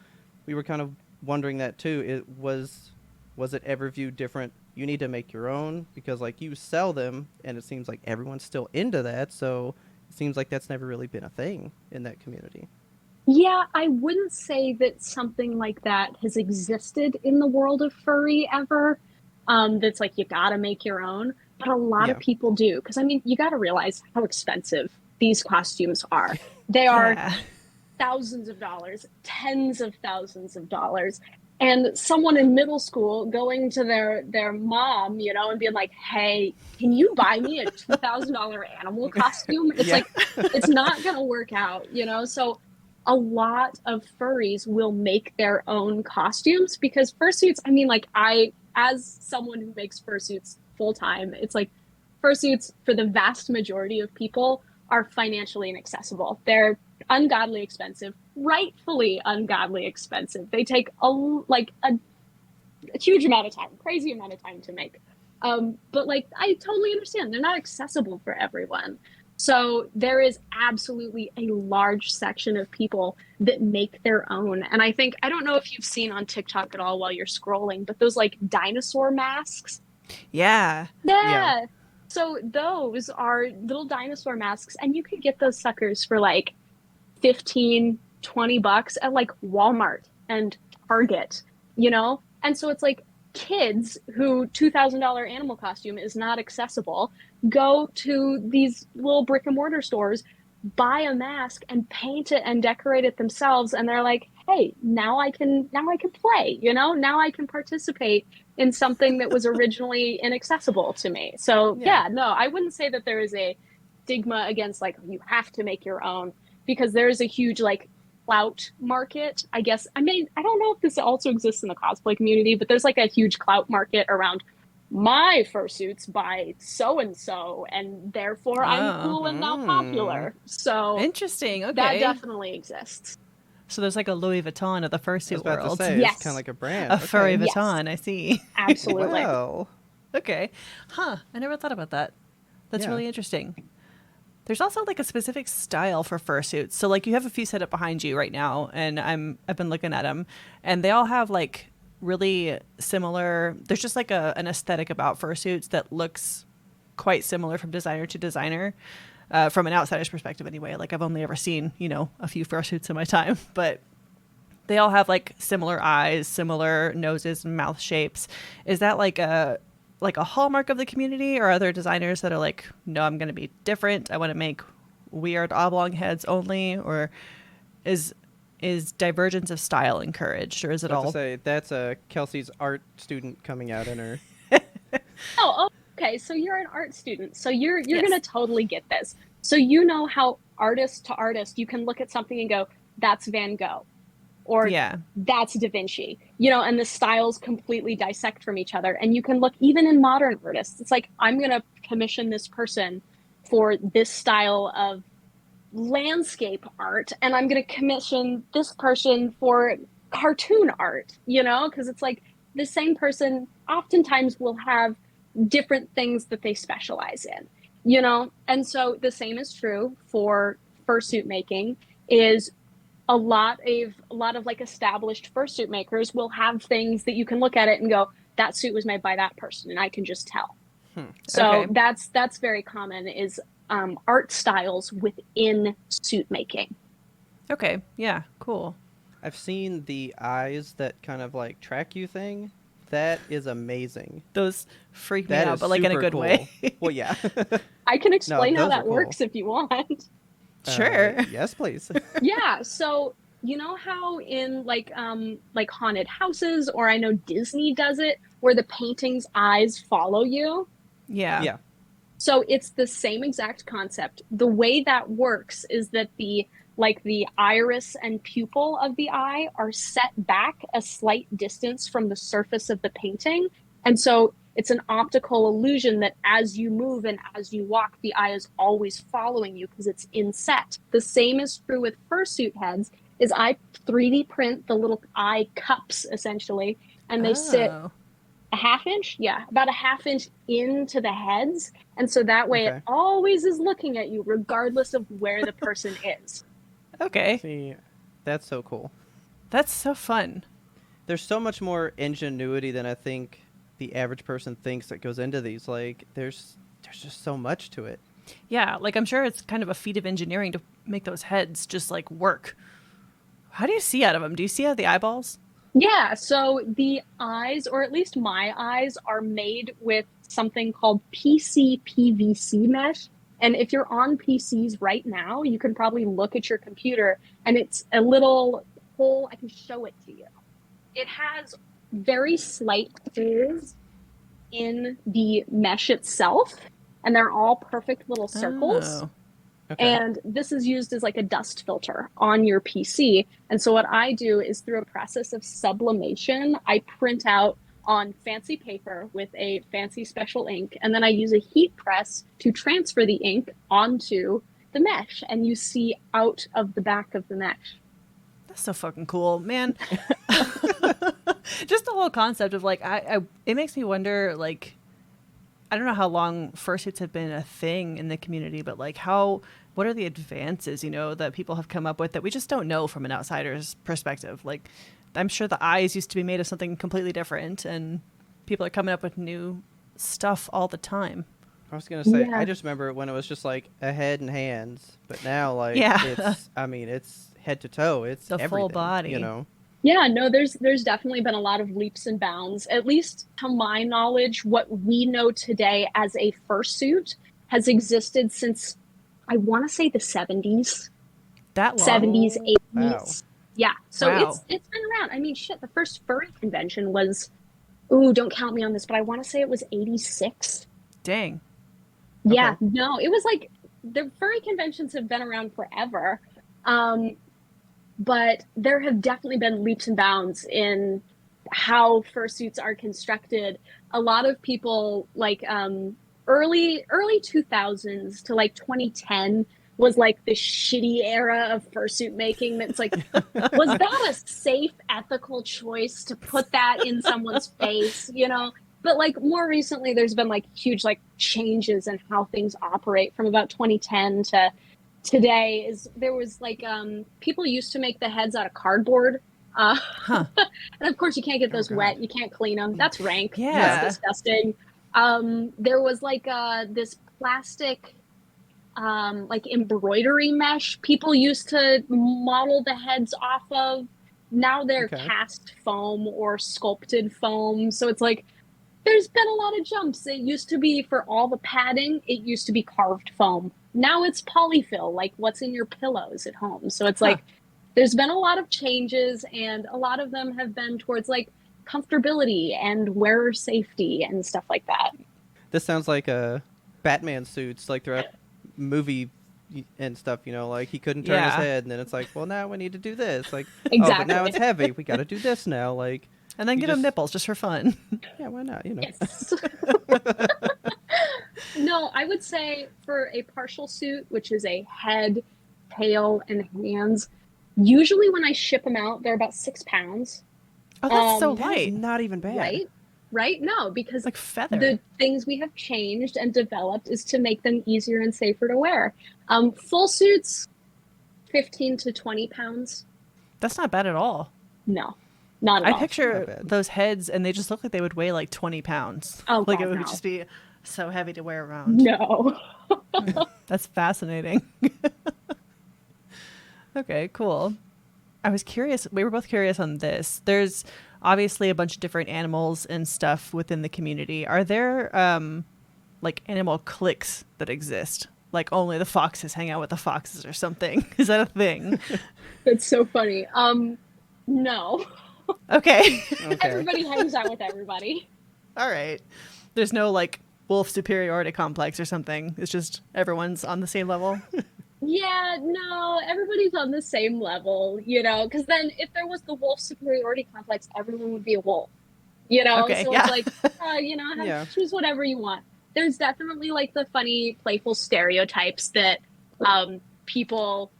we were kind of wondering that too. Was it ever viewed different? You need to make your own because like you sell them, and it seems like everyone's still into that. So it seems like that's never really been a thing in that community. Yeah, I wouldn't say that something like that has existed in the world of furry ever. That's like you gotta make your own, but a lot of people do. Because I mean, you gotta realize how expensive these costumes are. They are Yeah. thousands of dollars, tens of thousands of dollars. And someone in middle school going to their mom, and being like, "Hey, can you buy me a $2,000 animal costume?" It's like it's not gonna work out, So a lot of furries will make their own costumes because fursuits, I mean, like as someone who makes fursuits full time, it's like fursuits for the vast majority of people are financially inaccessible. They're ungodly expensive, rightfully ungodly expensive. They take a huge amount of time, crazy amount of time to make. But like, I totally understand. They're not accessible for everyone. So there is absolutely a large section of people that make their own. And I don't know if you've seen on TikTok at all while you're scrolling, but those like dinosaur masks. Yeah. Yeah. So those are little dinosaur masks, and you could get those suckers for like 15-20 bucks at like Walmart and Target, And so it's like kids who $2,000 animal costume is not accessible go to these little brick and mortar stores, buy a mask and paint it and decorate it themselves, and they're like, hey, now I can play, now I can participate in something that was originally inaccessible to me. So no, I wouldn't say that there is a stigma against like you have to make your own, because there is a huge like clout market, I guess. I mean, I don't know if this also exists in the cosplay community, but there's like a huge clout market around my fursuits by so and so, and therefore I'm cool and now popular. So Interesting. Okay. that definitely exists. So there's like a Louis Vuitton of the I was fursuit about world. to say, Yes. it's kind of like a brand. A furry Yes. Vuitton, I see. Absolutely. Well, Okay. Huh. I never thought about that. That's Yeah. really interesting. There's also like a specific style for fursuits. So like you have a few set up behind you right now, and I've been looking at them, and they all have like really similar. There's just like an aesthetic about fursuits that looks quite similar from designer to designer, from an outsider's perspective anyway. Like I've only ever seen a few fursuits in my time, but they all have like similar eyes, similar noses and mouth shapes. Is that like like a hallmark of the community, or are there designers that are like, no, I'm going to be different, I want to make weird oblong heads only? Or is divergence of style encouraged, or is it I was all to say that's Kelsey's art student coming out in her. Oh, okay. So you're an art student. So you're Yes. gonna totally get this. So you know how artist to artist you can look at something and go, that's Van Gogh, or Yeah. that's Da Vinci, and the styles completely dissect from each other. And you can look even in modern artists. It's like, I'm gonna commission this person for this style of landscape art, and I'm gonna commission this person for cartoon art, because it's like the same person oftentimes will have different things that they specialize in, and so the same is true for fursuit making. Is a lot of like established fursuit makers will have things that you can look at it and go, that suit was made by that person, and I can just tell. So Okay. that's very common, is art styles within suit making. Okay. Yeah. Cool. I've seen the eyes that kind of like track you thing. That is amazing. Those freak me That out, is but like in a super good cool. way. Well, yeah. I can explain how those are that cool. works if you want. Sure. Yes, please. Yeah, so you know how in like haunted houses, or I know Disney does it, where the painting's eyes follow you? Yeah. Yeah. So it's the same exact concept. The way that works is that the iris and pupil of the eye are set back a slight distance from the surface of the painting. And so it's an optical illusion that as you move and as you walk, the eye is always following you because it's inset. The same is true with fursuit heads. Is I 3D print the little eye cups essentially, and they sit Oh. a half inch, about a half inch into the heads, and so that way it Okay. always is looking at you regardless of where the person is. Okay. See, that's so cool. That's so fun. There's so much more ingenuity than I think the average person thinks that goes into these. Like, there's just so much to it. Yeah, like I'm sure it's kind of a feat of engineering to make those heads just like work. How do you see out of them? Do you see out of the eyeballs? Yeah, so the eyes, or at least my eyes, are made with something called PC PVC mesh. And if you're on PCs right now, you can probably look at your computer, and it's a little hole. I can show it to you. It has very slight holes in the mesh itself, and they're all perfect little circles. Oh. Okay. And this is used as like a dust filter on your PC. And so what I do is, through a process of sublimation, I print out on fancy paper with a fancy special ink, and then I use a heat press to transfer the ink onto the mesh, and you see out of the back of the mesh. That's so fucking cool, man. Just the whole concept of like, it makes me wonder, like, I don't know how long fursuits have been a thing in the community, but like what are the advances, that people have come up with that we just don't know from an outsider's perspective? Like, I'm sure the eyes used to be made of something completely different, and people are coming up with new stuff all the time. I was going to say, Yeah. I just remember when it was just like a head and hands, but now like Yeah. it's head to toe. It's The full everything, body. Yeah, no, there's definitely been a lot of leaps and bounds. At least to my knowledge, what we know today as a fursuit has existed since, I want to say, the 70s. That long. 70s, 80s. Wow. Yeah. So Wow. it's been around. I mean, shit, the first furry convention was, ooh, don't count me on this, but I want to say it was 86. Dang. Yeah, Okay. no, it was like, the furry conventions have been around forever. But there have definitely been leaps and bounds in how fursuits are constructed. A lot of people, like, early 2000s to like 2010 was like the shitty era of fursuit making. That's like, was that a safe, ethical choice to put that in someone's face, But like more recently, there's been like huge like changes in how things operate from about 2010 to today. There was like people used to make the heads out of cardboard. Huh. And of course you can't get those God. wet. You can't clean them. That's rank. Yeah. That's disgusting. There was like this plastic like embroidery mesh people used to model the heads off of. Now they're Okay. cast foam or sculpted foam. So it's like there's been a lot of jumps. It used to be for all the padding, it used to be carved foam. Now it's polyfill, like what's in your pillows at home. So it's like there's been a lot of changes, and a lot of them have been towards like comfortability and wearer safety and stuff like that. This sounds like Batman suits, like throughout movie and stuff, you know, like he couldn't turn his Yeah. head, and then it's like, well, now we need to do this. Like, oh, but Exactly. now it's heavy. We got to do this now. Like, And then You get them just- nipples just for fun. yeah, why not? You know. Yes. No, I would say for a partial suit, which is a head, tail, and hands, usually when I ship them out, they're about 6 pounds. Oh, that's so Um, That is light. not even bad. Right? Right? No, because It's like feather. the things we have changed and developed is to make them easier and safer to wear. Full suits, 15 to 20 pounds. That's not bad at all. No, not at I all. picture Not bad. those heads, and they just look like they would weigh like 20 pounds. Oh, like God, it would no. just be so heavy to wear around. No. That's fascinating. Okay, cool. I was curious. We were both curious on this. There's obviously a bunch of different animals and stuff within the community. Are there like animal cliques that exist? Like only the foxes hang out with the foxes or something? Is that a thing? That's so funny. No. Okay. Okay. Everybody hangs out with everybody. All right. There's no like wolf superiority complex or something. It's just everyone's on the same level. Yeah, no, everybody's on the same level, you know, because then if there was the wolf superiority complex, everyone would be a wolf, you know? Okay, So yeah. it's like, you know, Yeah. choose whatever you want. There's definitely like the funny, playful stereotypes that people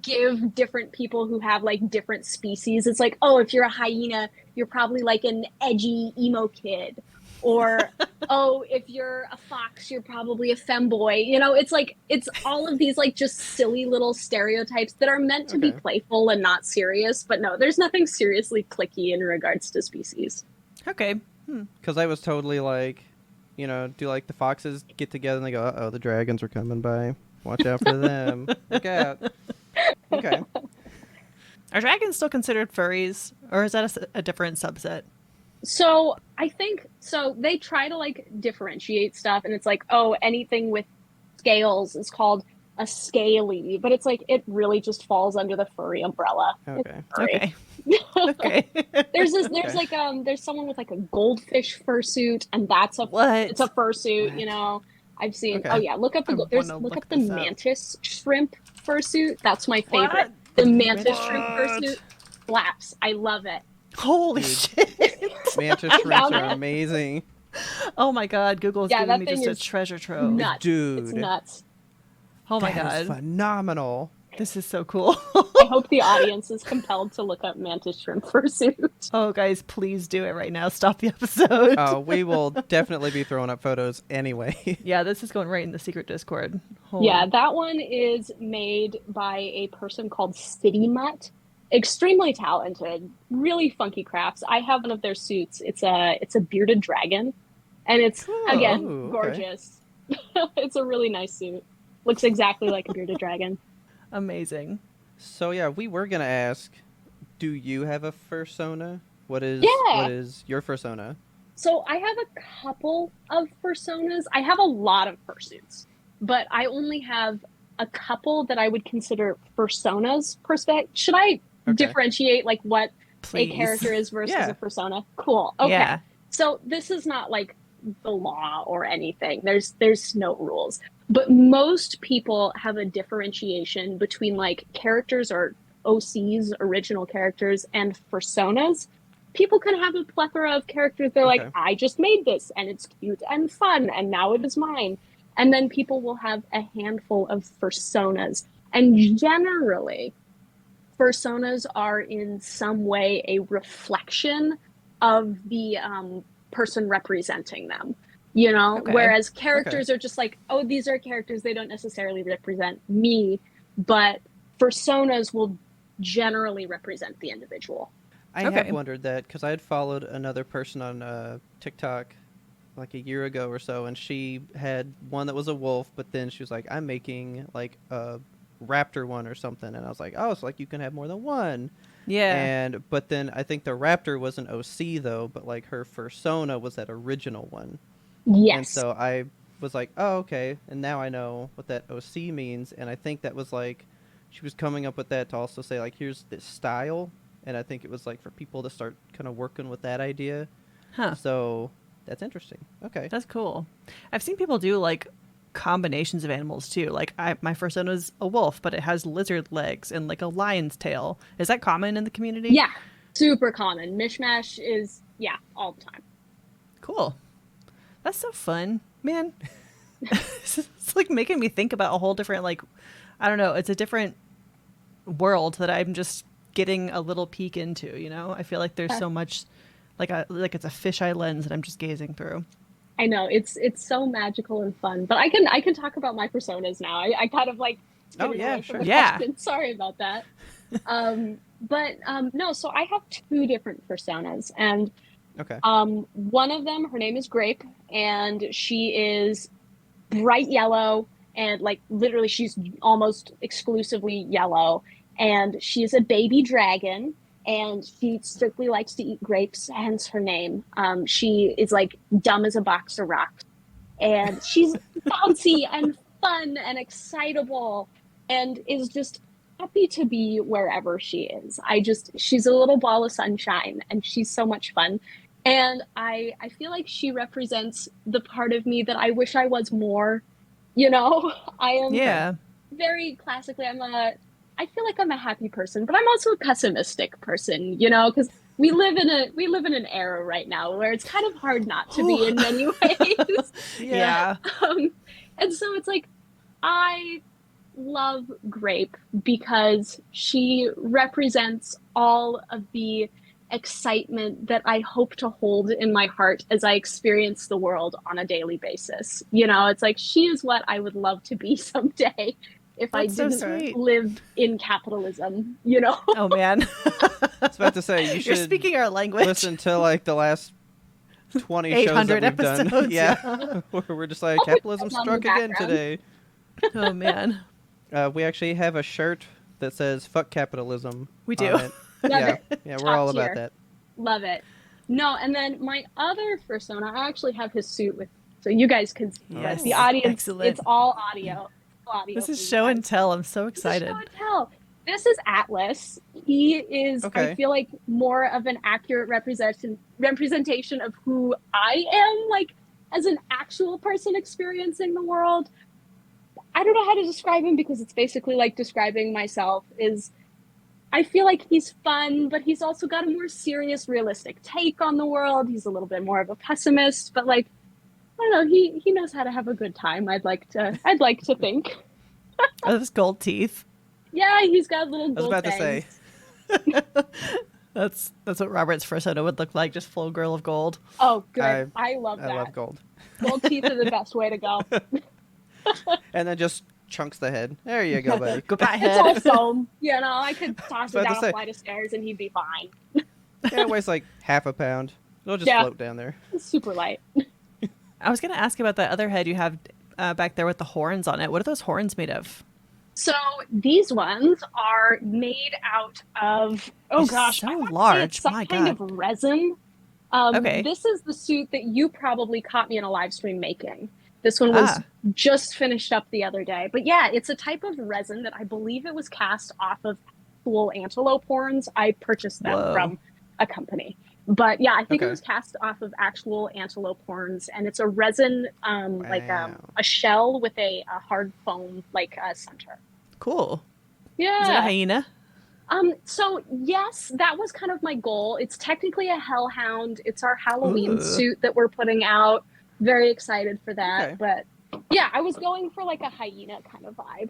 give different people who have like different species. It's like, oh, if you're a hyena, you're probably like an edgy emo kid. Or, oh, if you're a fox, you're probably a femboy. You know, it's like, it's all of these like just silly little stereotypes that are meant to be Okay. playful and not serious. But no, there's nothing seriously cliquey in regards to species. Okay. Because I was totally like, you know, do like the foxes get together and they go, uh-oh, the dragons are coming by. Watch out for them. Look out. Okay. Are dragons still considered furries, or is that a different subset? So I think so they try to like differentiate stuff, and it's like, oh, anything with scales is called a scaly, but it's like it really just falls under the furry umbrella. Okay. It's furry. Okay. Okay. There's Okay. like there's someone with like a goldfish fursuit, and that's a What? it's a fursuit, What? you know. I've seen. Okay. Oh yeah, look up the I there's wanna look look up the this up. mantis shrimp fursuit. That's my favorite. What? The mantis What? shrimp fursuit slaps. I love it. Holy Dude. shit. Mantis I shrimps found are it. amazing. Oh my god, Google's Yeah, giving that me thing just a is treasure trove. Nuts. Dude. It's nuts. Oh my That is god. phenomenal. This is so cool. I hope the audience is compelled to look up mantis shrimp fursuit. Oh guys, please do it right now. Stop the episode. Oh, we will definitely be throwing up photos anyway. Yeah, this is going right in the secret Discord. Holy- Yeah, that one is made by a person called City Mutt. Extremely talented, really funky crafts. I have one of their suits. It's a bearded dragon, and it's again Ooh, okay. gorgeous. It's a really nice suit. Looks exactly like a bearded dragon. Amazing. So yeah, we were gonna ask, do you have a fursona? What is your fursona? So I have a couple of personas. I have a lot of fursuits, but I only have a couple that I would consider personas. Should I Okay. differentiate like what Please. a character is versus Yeah. a persona? Cool. Okay. Yeah. So this is not like the law or anything. There's no rules. But most people have a differentiation between like characters or OCs, original characters, and personas. People can have a plethora of characters. They're Okay. like, I just made this and it's cute and fun and now it is mine. And then people will have a handful of personas. And generally, personas are in some way a reflection of the person representing them. You know, Okay. whereas characters are just like, oh, these are characters. They don't necessarily represent me, but personas will generally represent the individual. I Okay. have wondered that because I had followed another person on TikTok like a year ago or so, and she had one that was a wolf, but then she was like, I'm making like a raptor one or something, and I was like, oh, it's like you can have more than one. Yeah. But then I think the Raptor was an OC though, but like her persona was that original one. And Yes. so I was like, oh, okay. And now I know what that OC means. And I think that was like, she was coming up with that to also say, like, here's this style. And I think it was like for people to start kind of working with that idea. Huh. So that's interesting. Okay. That's cool. I've seen people do like combinations of animals too. Like my first one was a wolf, but it has lizard legs and like a lion's tail. Is that common in the community? Yeah, super common. Mishmash is, yeah, all the time. Cool. That's so fun, man. It's like making me think about a whole different, like, I don't know. It's a different world that I'm just getting a little peek into. You know, I feel like there's so much, like it's a fisheye lens that I'm just gazing through. I know it's so magical and fun, but I can talk about my personas now. I kind of like skipping away from the question. Sorry about that. No, so I have two different personas, and one of them, her name is Grape, and she is bright yellow, and like literally she's almost exclusively yellow, and she's a baby dragon. And she strictly likes to eat grapes, hence her name. She is like dumb as a box of rocks. And she's bouncy and fun and excitable and is just happy to be wherever she is. She's a little ball of sunshine and she's so much fun. And I feel like she represents the part of me that I wish I was more, you know? I am very classically, I feel like I'm a happy person, but I'm also a pessimistic person, you know, because we live in an era right now where it's kind of hard not to be in many ways. And so it's like, I love Grape because she represents all of the excitement that I hope to hold in my heart as I experience the world on a daily basis. You know, it's like, she is what I would love to be someday. If I didn't live in capitalism, you know? Oh, man. I was about to say, you're speaking our language. Listen to like the last 20 shows that we've done. Yeah. We're just like, capitalism struck again today. Oh, man. We actually have a shirt that says, fuck capitalism. We do. Yeah, we're all about that. Love it. No, and then my other persona, I actually have his suit with, so you guys can see that. The audience, excellent. It's all audio. This is show and tell. I'm so excited. Show and tell. This is Atlas. He is, I feel like, more of an accurate representation of who I am, like, as an actual person experiencing the world. I don't know how to describe him because it's basically like describing myself. I feel like he's fun, but he's also got a more serious, realistic take on the world. He's a little bit more of a pessimist, but like, I don't know. He knows how to have a good time. I'd like to think. Those gold teeth. Yeah, he's got little gold. I was about to say. That's what Robert's persona would look like, just full girl of gold. Oh, good. I love that. I love gold. Gold teeth are the best way to go. And then just chunks the head. There you go, buddy. Goodbye, head. It's all foam. You know, I could toss it down a flight of stairs and he'd be fine. Yeah, it weighs like half a pound. It'll just float down there. It's super light. I was going to ask about that other head you have back there with the horns on it. What are those horns made of? So these ones are made out of, so large. Some kind of resin. This is the suit that you probably caught me in a live stream making. This one was just finished up the other day. But yeah, it's a type of resin that I believe it was cast off of actual antelope horns. I purchased them from a company. But yeah, I think it was cast off of actual antelope horns, and it's a resin, like a shell with a hard foam center. Cool. Yeah. Is it a hyena? So yes, that was kind of my goal. It's technically a hellhound. It's our Halloween suit that we're putting out. Very excited for that. But yeah, I was going for like a hyena kind of vibe.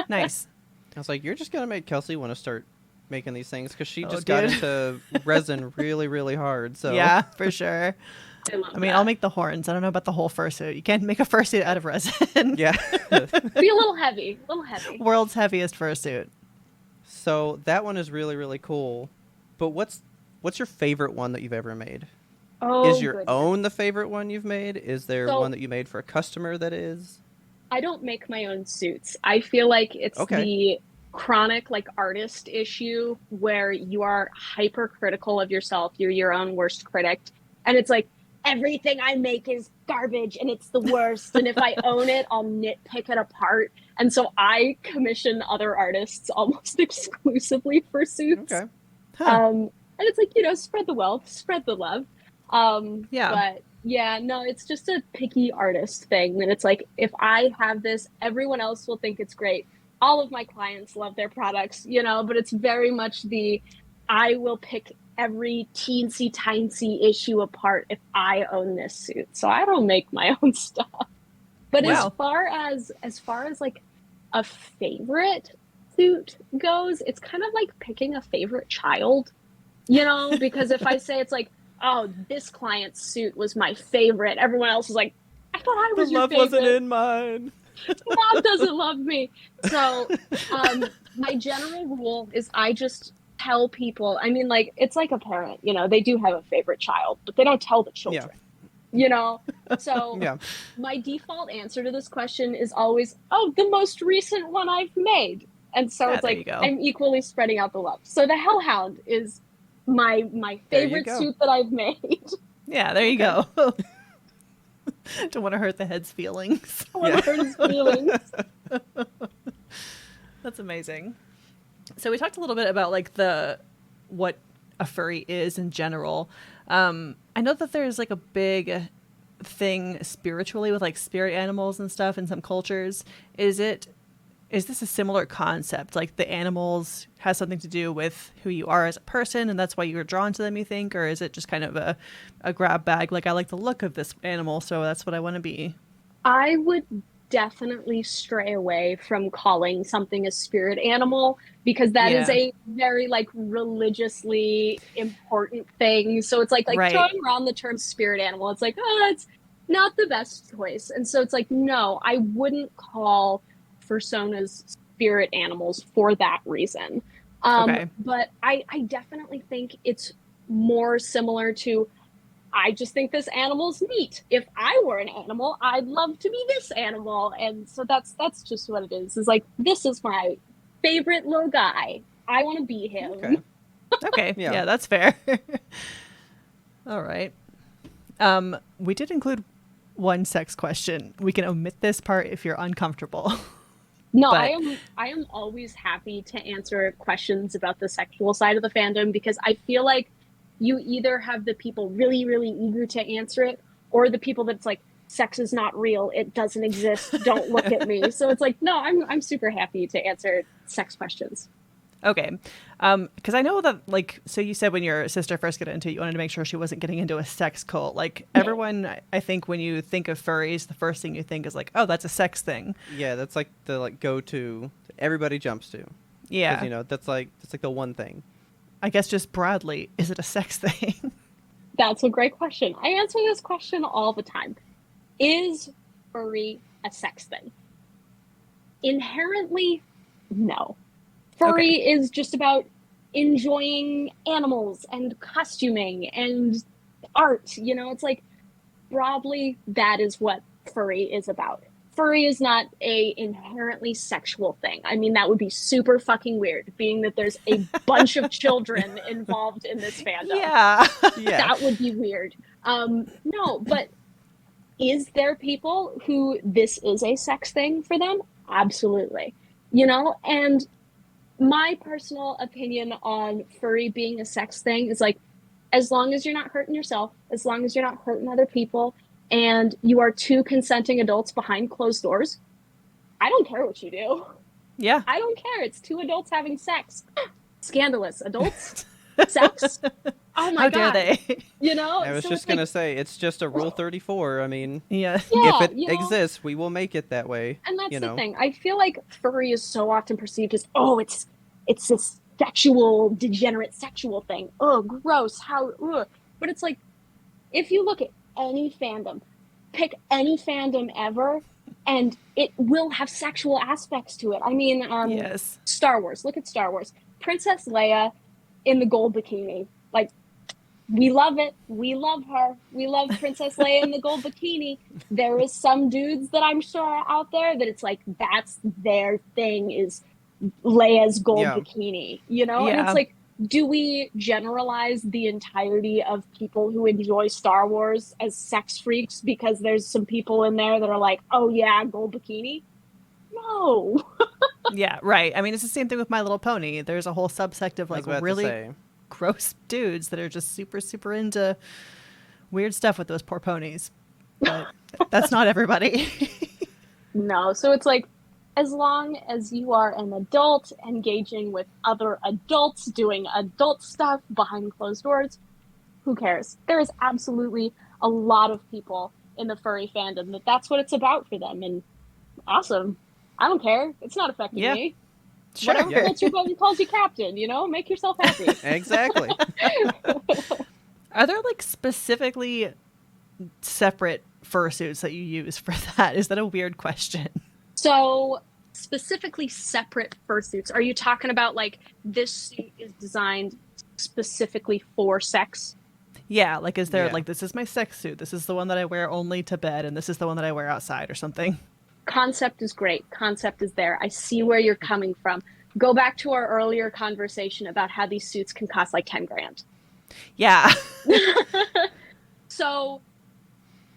Nice. I was like, you're just gonna make Kelsey want to start making these things because she just got into resin really, really hard. So yeah, for sure. I mean, I'll make the horns. I don't know about the whole fursuit. You can't make a fursuit out of resin. Yeah. Be a little heavy. World's heaviest fursuit. So that one is really, really cool. But what's your favorite one that you've ever made? Oh, is your own the favorite one you've made? Is there one that you made for a customer that is? I don't make my own suits. I feel like it's chronic like artist issue where you are hypercritical of yourself. You're your own worst critic. And it's like, everything I make is garbage and it's the worst. And if I own it, I'll nitpick it apart. And so I commission other artists almost exclusively for suits. Okay. And it's like, spread the wealth, spread the love. Yeah. But yeah, no, it's just a picky artist thing. And it's like, if I have this, everyone else will think it's great. All of my clients love their products, but it's very much I will pick every teensy-tiny issue apart if I own this suit. So I don't make my own stuff. But Wow. as far as like a favorite suit goes, it's kind of like picking a favorite child, because if I say it's like, oh, this client's suit was my favorite, everyone else is like, I thought I was The your love favorite. wasn't in mine. Mom doesn't love me. So my general rule is I just tell people, I mean, like, it's like a parent, they do have a favorite child, but they don't tell the children. So Yeah. my default answer to this question is always, oh, the most recent one I've made. And so Yeah, it's there like you go. I'm equally spreading out the love. So the Hellhound is my There you favorite go. suit that I've made. Yeah, there you go. Don't want to hurt the head's feelings. I want to hurt his feelings. That's amazing. So we talked a little bit about like what a furry is in general. I know that there's like a big thing spiritually with like spirit animals and stuff in some cultures. Is this a similar concept? Like the animals has something to do with who you are as a person and that's why you were drawn to them, you think? Or is it just kind of a grab bag? Like, I like the look of this animal, so that's what I want to be. I would definitely stray away from calling something a spirit animal because that is Yeah. a very like religiously important thing. So it's like Right. throwing around the term spirit animal. It's like, oh, it's not the best choice. And so it's like, no, I wouldn't call personas spirit animals for that reason. Okay. But I definitely think it's more similar to, I just think this animal's neat. If I were an animal, I'd love to be this animal. And so that's just what it is. It's like, this is my favorite little guy. I want to be him. Okay. Okay. Yeah. Yeah, that's fair. All right. We did include one sex question. We can omit this part if you're uncomfortable. No, But- I am always happy to answer questions about the sexual side of the fandom because I feel like you either have the people really, really eager to answer it or the people that's like, sex is not real. It doesn't exist. Don't look at me. So it's like, no, I'm super happy to answer sex questions. Okay. Because I know that, like, so you said when your sister first got into it, you wanted to make sure she wasn't getting into a sex cult. Like, everyone, I think when you think of furries, the first thing you think is like, oh, that's a sex thing. Yeah, that's like the go-to everybody jumps to. 'Cause, Yeah. that's like the one thing. I guess just broadly, is it a sex thing? That's a great question. I answer this question all the time. Is furry a sex thing? Inherently, no. Furry is just about enjoying animals and costuming and art. It's like broadly that is what furry is about. Furry is not a inherently sexual thing. I mean, that would be super fucking weird, being that there's a bunch of children involved in this fandom. Yeah. Yeah. That would be weird. No, but is there people who this is a sex thing for them? Absolutely. And my personal opinion on furry being a sex thing is like, as long as you're not hurting yourself, as long as you're not hurting other people, and you are two consenting adults behind closed doors, I don't care what you do. Yeah. I don't care. It's two adults having sex. Scandalous. Adults? Sex? Oh my How God. dare they? I was So just it's going to like, say, it's just a Rule 34. I mean, Yeah. yeah, if it exists, we will make it that way. And that's you the know. thing. I feel like furry is so often perceived as, oh, it's this sexual, degenerate sexual thing. Oh, gross. How, ugh. But it's like, if you look at any fandom, pick any fandom ever, and it will have sexual aspects to it. I mean, Yes. Star Wars. Look at Star Wars. Princess Leia in the gold bikini. Like, we love it. We love her. We love Princess Leia in the gold bikini. There is some dudes that I'm sure are out there that it's like, that's their thing, is Leia's gold Yeah. bikini, you know? And Yeah. it's like, do we generalize the entirety of people who enjoy Star Wars as sex freaks because there's some people in there that are like, oh yeah, gold bikini? No. Yeah, right. I mean, it's the same thing with My Little Pony. There's a whole subsect of I like was about to really say. gross dudes that are just super, super into weird stuff with those poor ponies. But that's not everybody. No. So it's like, as long as you are an adult engaging with other adults doing adult stuff behind closed doors, who cares? There is absolutely a lot of people in the furry fandom that's what it's about for them. And awesome. I don't care. It's not affecting Yeah. me. Sure. Whatever floats your boat and calls you captain, you know? Make yourself happy. Exactly. Are there like specifically separate fursuits that you use for that? Is that a weird question? So, specifically separate fursuits. Are you talking about like this suit is designed specifically for sex? Yeah, like is there Yeah. like this is my sex suit, this is the one that I wear only to bed, and this is the one that I wear outside or something? Concept is great. Concept is there. I see where you're coming from. Go back to our earlier conversation about how these suits can cost like 10 grand. Yeah. So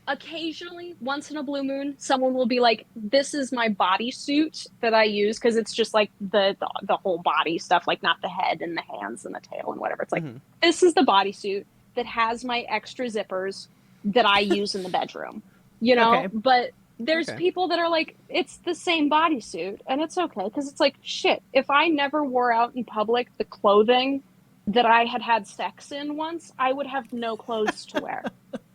occasionally, once in a blue moon, someone will be like, this is my bodysuit that I use, because it's just like the whole body stuff, like not the head and the hands and the tail and whatever. It's like, this is the bodysuit that has my extra zippers that I use in the bedroom, you know? Okay. But there's Okay. people that are like, it's the same bodysuit, and it's okay, because it's like, shit, if I never wore out in public the clothing that I had sex in once, I would have no clothes to wear.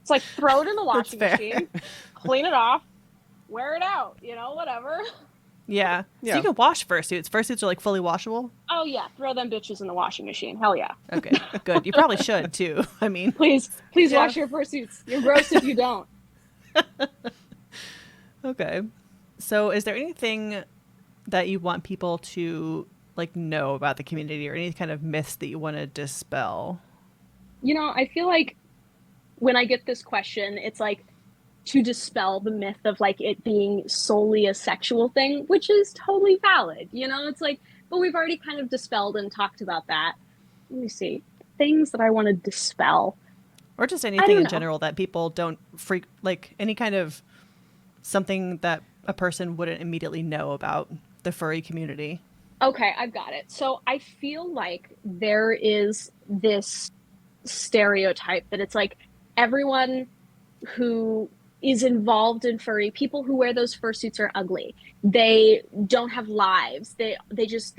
It's like, throw it in the washing fair. machine, clean it off, wear it out, you know, whatever. Yeah. So Yeah. you can wash fursuits. Fursuits are like fully washable? Oh yeah, throw them bitches in the washing machine. Hell yeah. Okay. Good. You probably should too. I mean, Please Yeah. wash your fursuits. You're gross if you don't. okay. So is there anything that you want people to like know about the community, or any kind of myths that you want to dispel? You know, I feel like when I get this question, it's like to dispel the myth of like it being solely a sexual thing, which is totally valid. You know, it's like, but we've already kind of dispelled and talked about that. Let me see. Things that I want to dispel. Or just don't anything in know. general that people don't freak, like any kind of something that a person wouldn't immediately know about the furry community. Okay, I've got it. So I feel like there is this stereotype that it's like everyone who is involved in furry, people who wear those fursuits are ugly. They don't have lives. They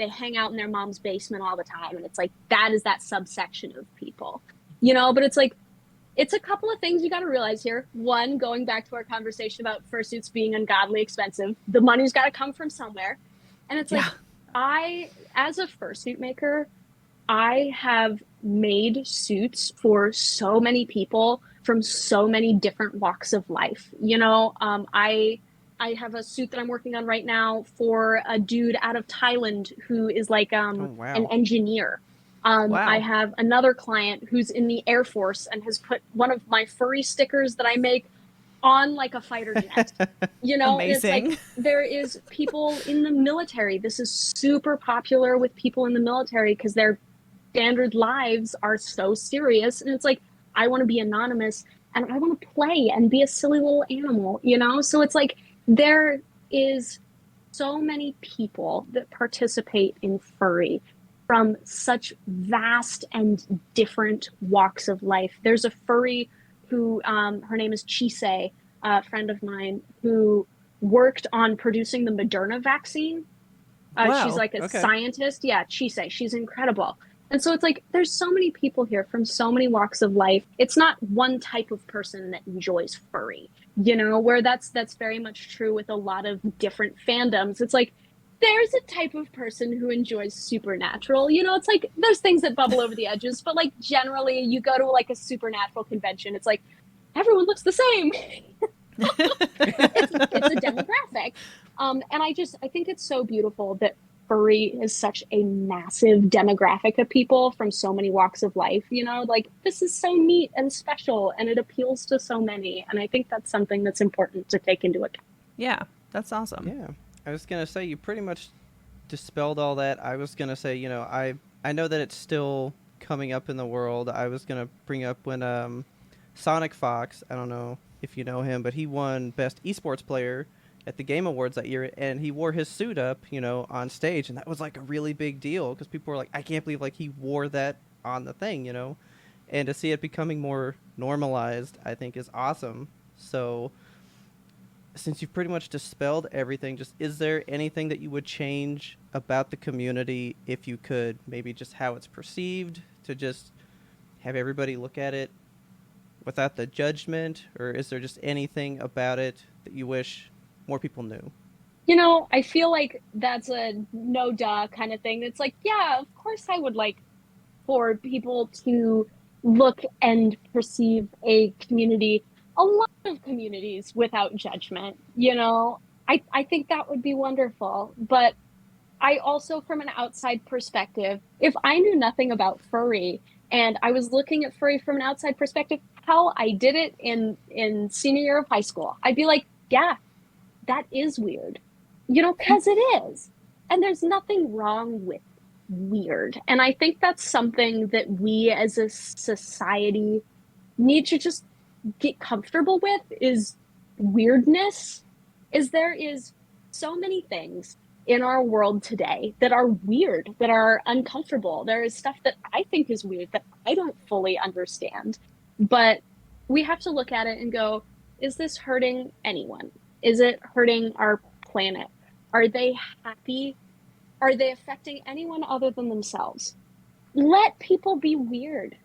hang out in their mom's basement all the time, and it's like that is that subsection of people. You know, but it's like it's a couple of things you got to realize here. One, going back to our conversation about fursuits being ungodly expensive, the money's got to come from somewhere. And it's like, as a fursuit maker, I have made suits for so many people from so many different walks of life. You know, I have a suit that I'm working on right now for a dude out of Thailand who is like wow. an engineer. Wow. I have another client who's in the Air Force and has put one of my furry stickers that I make on like a fighter jet. You know, and it's Amazing. like there is people in the military. This is super popular with people in the military because their standard lives are so serious. And it's like, I want to be anonymous and I want to play and be a silly little animal, you know? So it's like there is so many people that participate in furry from such vast and different walks of life. There's a furry who, her name is Chise, a friend of mine, who worked on producing the Moderna vaccine. Wow. She's like a Okay. scientist. Yeah, Chise, she's incredible. And so it's like, there's so many people here from so many walks of life. It's not one type of person that enjoys furry, you know, where that's very much true with a lot of different fandoms. It's like, there's a type of person who enjoys supernatural, you know, it's like, there's things that bubble over the edges, but like generally you go to like a supernatural convention, it's like, everyone looks the same. it's a demographic. And I think it's so beautiful that furry is such a massive demographic of people from so many walks of life, you know, like this is so neat and special and it appeals to so many. And I think that's something that's important to take into account. Yeah, that's awesome. Yeah. I was going to say, you pretty much dispelled all that, I was gonna say, I know that it's still coming up in the world. I was gonna bring up when Sonic Fox, I don't know if you know him, but he won Best Esports Player at the Game Awards that year, and he wore his suit up, on stage, and that was like a really big deal because people were like, I can't believe like he wore that on the thing, and to see it becoming more normalized, I think is awesome. So since you've pretty much dispelled everything, just is there anything that you would change about the community if you could? Maybe just how it's perceived, to just have everybody look at it without the judgment, or is there just anything about it that you wish more people knew? I feel like that's a no duh kind of thing. It's like, yeah, of course I would like for people to look and perceive a community, a lot of communities, without judgment. I think that would be wonderful. But I also, from an outside perspective, if I knew nothing about furry and I was looking at furry from an outside perspective, how I did it in senior year of high school, I'd be like, yeah, that is weird, because it is. And there's nothing wrong with weird. And I think that's something that we as a society need to just get comfortable with, is weirdness. There is so many things in our world today that are weird, that are uncomfortable. There is stuff that I think is weird that I don't fully understand. But we have to look at it and go, is this hurting anyone? Is it hurting our planet? Are they happy? Are they affecting anyone other than themselves? Let people be weird.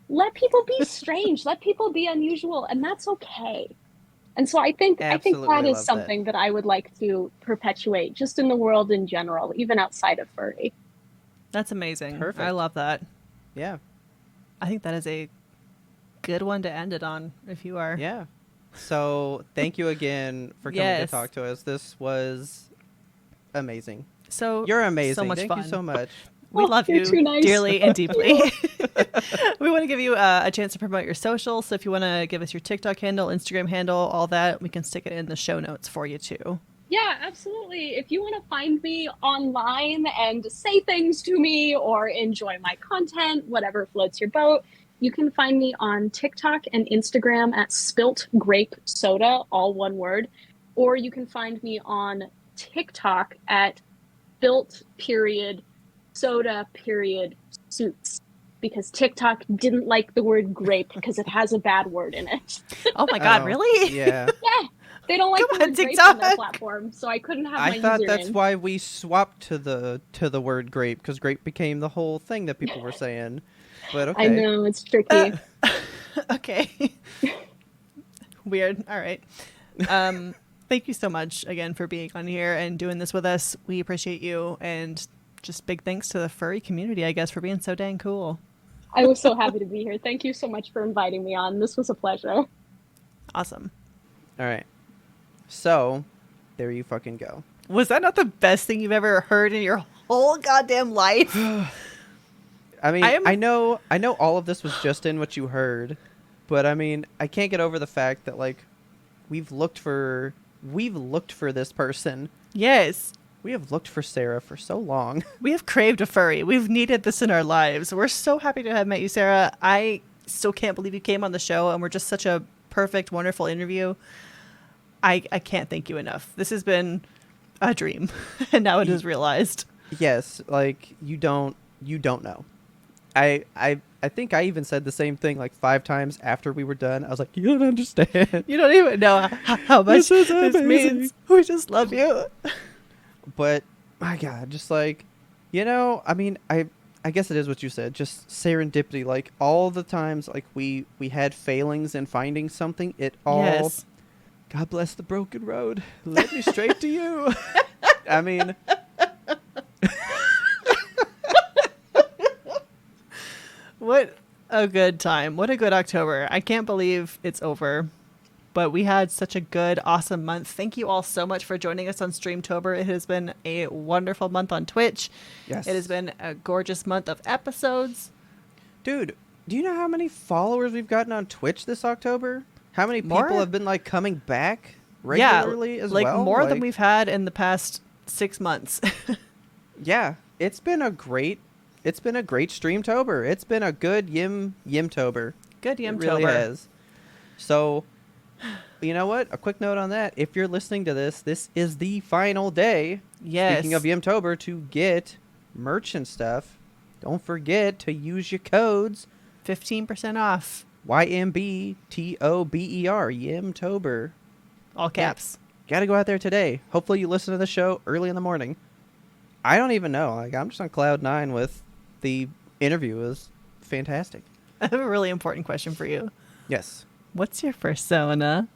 Let people be strange. Let people be unusual, and that's okay. And so I think that Absolutely is something that I would like to perpetuate just in the world in general, even outside of furry. That's amazing. Perfect. I love that. Yeah. I think that is a good one to end it on, if you are. Yeah. So thank you again for coming to talk to us. This was amazing. So you're amazing. So much thank fun. you so much. We love you too nice. dearly and deeply. We want to give you a chance to promote your social. So if you want to give us your TikTok handle, Instagram handle, all that, we can stick it in the show notes for you too. Yeah, absolutely. If you want to find me online and say things to me or enjoy my content, whatever floats your boat, you can find me on TikTok and Instagram at Spilt Grape Soda, all one word. Or you can find me on TikTok at Spilt Soda Suits, because TikTok didn't like the word grape because it has a bad word in it. Oh my God, really? Yeah. Yeah. They don't like Come the on, word grape TikTok. on their platform, so I couldn't have my I thought username. that's why we swapped to the word grape, because grape became the whole thing that people were saying. But okay. I know, it's tricky. Okay. Weird. All right. Thank you so much again for being on here and doing this with us. We appreciate you, and just big thanks to the furry community, I guess, for being so dang cool. I was so happy to be here. Thank you so much for inviting me on. This was a pleasure. Awesome. All right. So, there you fucking go. Was that not the best thing you've ever heard in your whole goddamn life? I mean, I know all of this was just in what you heard, but I mean, I can't get over the fact that like we've looked for this person. Yes. We have looked for Sarah for so long. We have craved a furry. We've needed this in our lives. We're so happy to have met you, Sarah. I still can't believe you came on the show, and we're just such a perfect, wonderful interview. I can't thank you enough. This has been a dream, and now it is realized. Yes, like you don't know. I think I even said the same thing like 5 times after we were done. I was like, you don't understand. You don't even know how much this means. We just love you. But my God, just like, I mean, I guess it is what you said, just serendipity. Like all the times like we had failings in finding something, it all, yes. God bless the broken road, led me straight to you. I mean, what a good time. What a good October. I can't believe it's over. But we had such a good, awesome month. Thank you all so much for joining us on Streamtober. It has been a wonderful month on Twitch. yes. It has been a gorgeous month of episodes. Dude, do you know how many followers we've gotten on Twitch this October? How many people More? have been like coming back regularly as like well? more than we've had in the past 6 months. Yeah, it's been a great Streamtober. It's been a good Yimtober. Good It Yimtober. really has. So, you know what? A quick note on that. If you're listening to this, this is the final day. Yes. Speaking of Yimtober, to get merch and stuff, don't forget to use your codes 15% off. YMBTOBER, Yimtober. All caps. Gotta go out there today. Hopefully you listen to the show early in the morning. I don't even know. Like, I'm just on cloud 9 with the interview. It was fantastic. I have a really important question for you. Yes. What's your persona?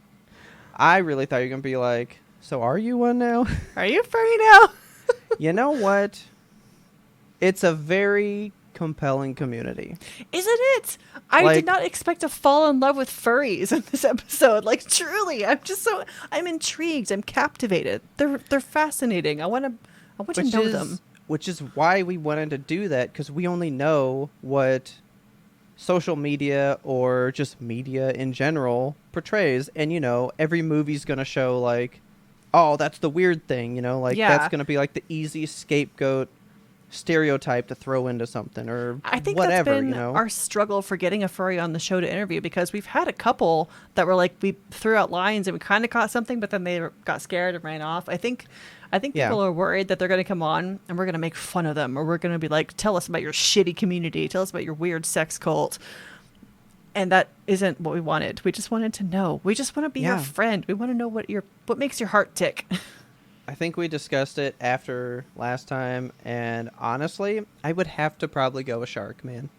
I really thought you were going to be like, so are you one now? Are you furry now? You know what? It's a very compelling community. Isn't it? I Like- did not expect to fall in love with furries in this episode. Like, truly, I'm intrigued. I'm captivated. They're fascinating. I want to know them. Which is why we wanted to do that, because we only know what social media or just media in general portrays. And, you know, every movie's going to show, like, oh, that's the weird thing, you know? Like, Yeah. that's going to be, like, the easy scapegoat stereotype to throw into something or I think whatever, that's been you know? our struggle for getting a furry on the show to interview, because we've had a couple that were like, we threw out lines and we kind of caught something, but then they got scared and ran off. I think Yeah. people are worried that they're going to come on and we're going to make fun of them, or we're going to be like, tell us about your shitty community, tell us about your weird sex cult. And that isn't what we wanted. We just wanted to know. We just want to be your Yeah. friend. We want to know what makes your heart tick. I think we discussed it after last time, and honestly, I would have to probably go a shark, man.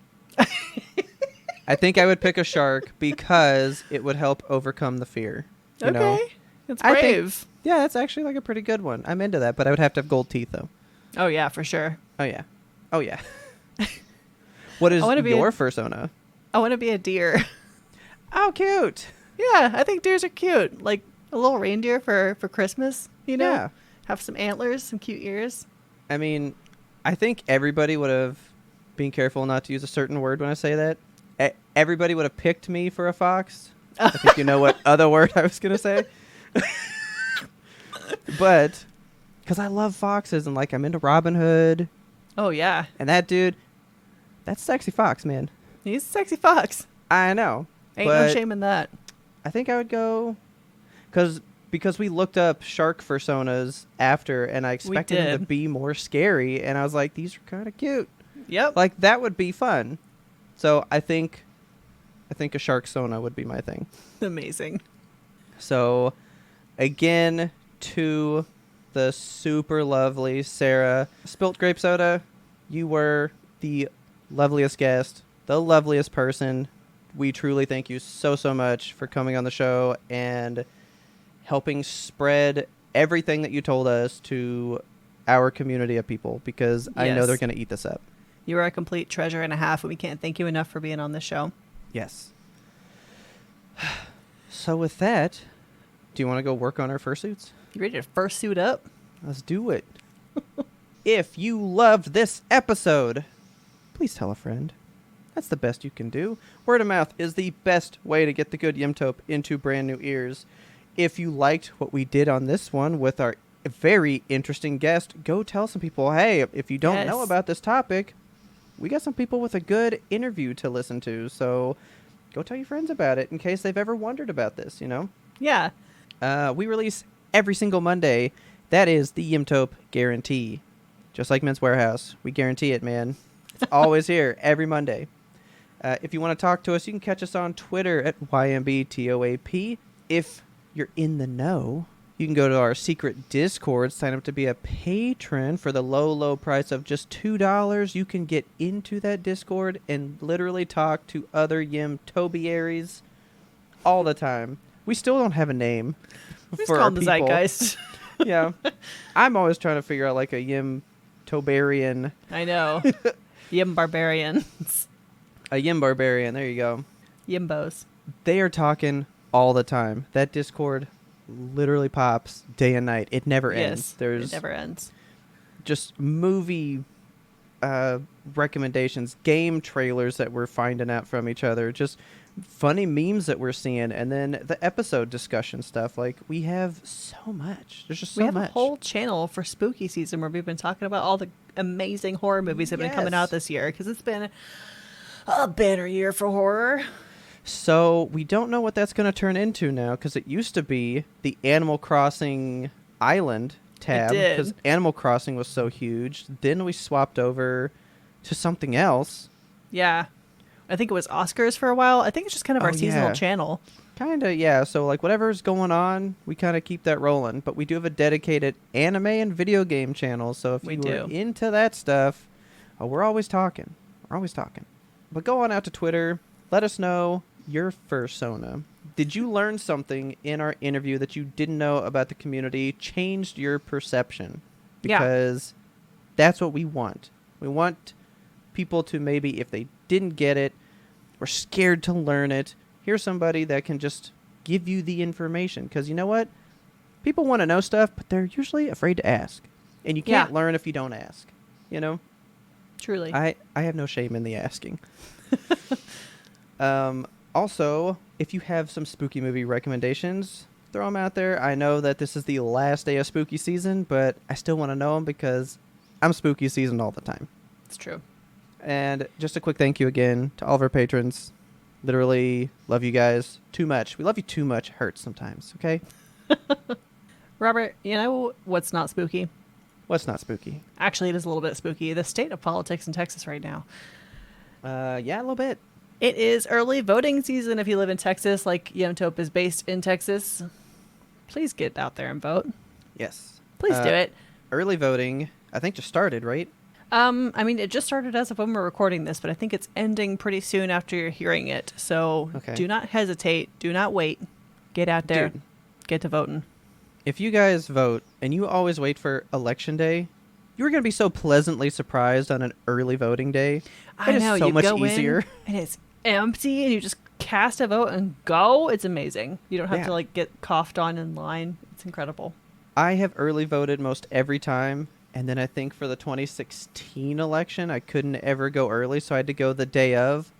I think I would pick a shark because it would help overcome the fear. You know? Okay. It's I think- brave. Yeah, that's actually like a pretty good one. I'm into that, but I would have to have gold teeth, though. Oh, yeah, for sure. Oh, yeah. Oh, yeah. What is I wanna be your a- persona? I want to be a deer. Oh, cute. Yeah, I think deers are cute. Like a little reindeer for Christmas, you know? Yeah. Have some antlers, some cute ears. I mean, I think everybody would have been careful not to use a certain word when I say that. Everybody would have picked me for a fox. I think you know what other word I was going to say. But because I love foxes and like I'm into Robin Hood Oh, yeah. and that dude, that's sexy fox, man. He's a sexy fox. I know. Ain't but no shame in that. I think I would go because we looked up shark personas after and I expected them to did. be more scary and I was like, these are kind of cute. Yep. Like that would be fun. So I think a shark sona would be my thing. Amazing. So again, to the super lovely Sarah Spilt Grape Soda, you were the loveliest guest, the loveliest person. We truly thank you so much for coming on the show and helping spread everything that you told us to our community of people, because I know Yes. they're going to eat this up. You are a complete treasure and a half, and we can't thank you enough for being on this show. Yes. So with that, do you want to go work on our fursuits? You ready to fursuit up? Let's do it. If you loved this episode, please tell a friend. That's the best you can do. Word of mouth is the best way to get the good Yimtope into brand new ears. If you liked what we did on this one with our very interesting guest, go tell some people, hey, if you don't know Yes. about this topic, we got some people with a good interview to listen to. So go tell your friends about it in case they've ever wondered about this, you know? Yeah. We release every single Monday. That is the Yimtope guarantee. Just like Men's Warehouse. We guarantee it, man. It's always here every Monday. If you want to talk to us, you can catch us on Twitter at YMBTOAP. If you're in the know, you can go to our secret Discord, sign up to be a patron for the low price of just $2. You can get into that Discord and literally talk to other Yimtobiaries all the time. We still don't have a name We just for call our him the people. Zeitgeist. Yeah. I'm always trying to figure out like a Yimtobarian, I know. Yim barbarians. a Yim barbarian. There you go. Yimbos. They are talking all the time. That Discord literally pops day and night. It never ends. Yes. There's It never ends. just movie recommendations, game trailers that we're finding out from each other, just funny memes that we're seeing, and then the episode discussion stuff. Like, we have so much. There's just so we have much. a whole channel for spooky season where we've been talking about all the amazing horror movies that have been coming out this year, because it's been a banner year for horror. So we don't know what that's going to turn into now, because it used to be the Animal Crossing Island tab, because Animal Crossing was so huge. Then we swapped over to something else. Yeah. I think it was Oscars for a while. I think it's just kind of our seasonal channel. Kind of, yeah. So, like, whatever's going on, we kind of keep that rolling. But we do have a dedicated anime and video game channel. So if you're into that stuff, we're always talking. We're always talking. But go on out to Twitter. Let us know your fursona. Did you learn something in our interview that you didn't know about the community, changed your perception? Because that's what we want. We want people to, maybe if they didn't get it or scared to learn it, here's somebody that can just give you the information. Because you know what? People want to know stuff, but they're usually afraid to ask. And you can't learn if you don't ask. You know? Truly. I have no shame in the asking. Also, if you have some spooky movie recommendations, throw them out there. I know that this is the last day of spooky season, but I still want to know them because I'm spooky season all the time. It's true. And just a quick thank you again to all of our patrons. Literally love you guys too much. We love you too much. It hurts sometimes, okay? Robert, you know what's not spooky? What's not spooky? Actually, it is a little bit spooky. The state of politics in Texas right now. Yeah, a little bit. It is early voting season if you live in Texas, like Yemtope is based in Texas. Please get out there and vote. Yes. Please do it. Early voting, I think, just started, right? I mean, it just started as of when we're recording this, but I think it's ending pretty soon after you're hearing it. So do not hesitate. Do not wait. Get out there. Dude, get to voting. If you guys vote and you always wait for election day, you're going to be so pleasantly surprised on an early voting day. I know. It is so you much go easier. And it's empty and you just cast a vote and go. It's amazing. You don't have to like get coughed on in line. It's incredible. I have early voted most every time. And then I think for the 2016 election, I couldn't ever go early, so I had to go the day of.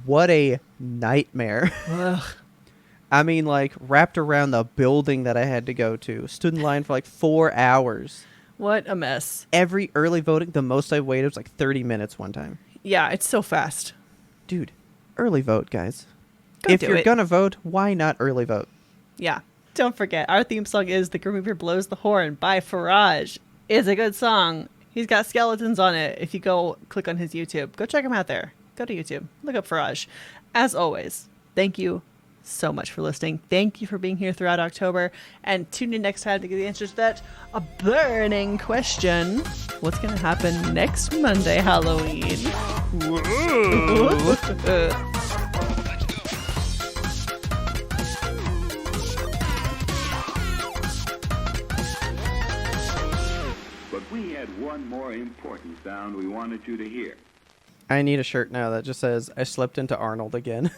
What a nightmare. I mean, like, wrapped around the building that I had to go to. Stood in line for like 4 hours. What a mess. Every early voting, the most I waited was like 30 minutes one time. Yeah, it's so fast. Dude, early vote, guys. Go if you're going to vote, why not early vote? Yeah. Don't forget, our theme song is The Grim Reaper Blows the Horn by Faraj. It's a good song. He's got skeletons on it. If you go click on his YouTube, go check him out there. Go to YouTube. Look up Faraj. As always, thank you so much for listening. Thank you for being here throughout October. And tune in next time to get the answers to that a burning question. What's going to happen next Monday, Halloween? We had one more important sound we wanted you to hear. I need a shirt now that just says, I slipped into Arnold again.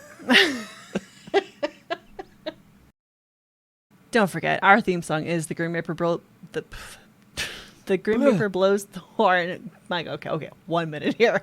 Don't forget, our theme song is The Grim Reaper the Grim Reaper Blows the Horn. Okay, 1 minute here.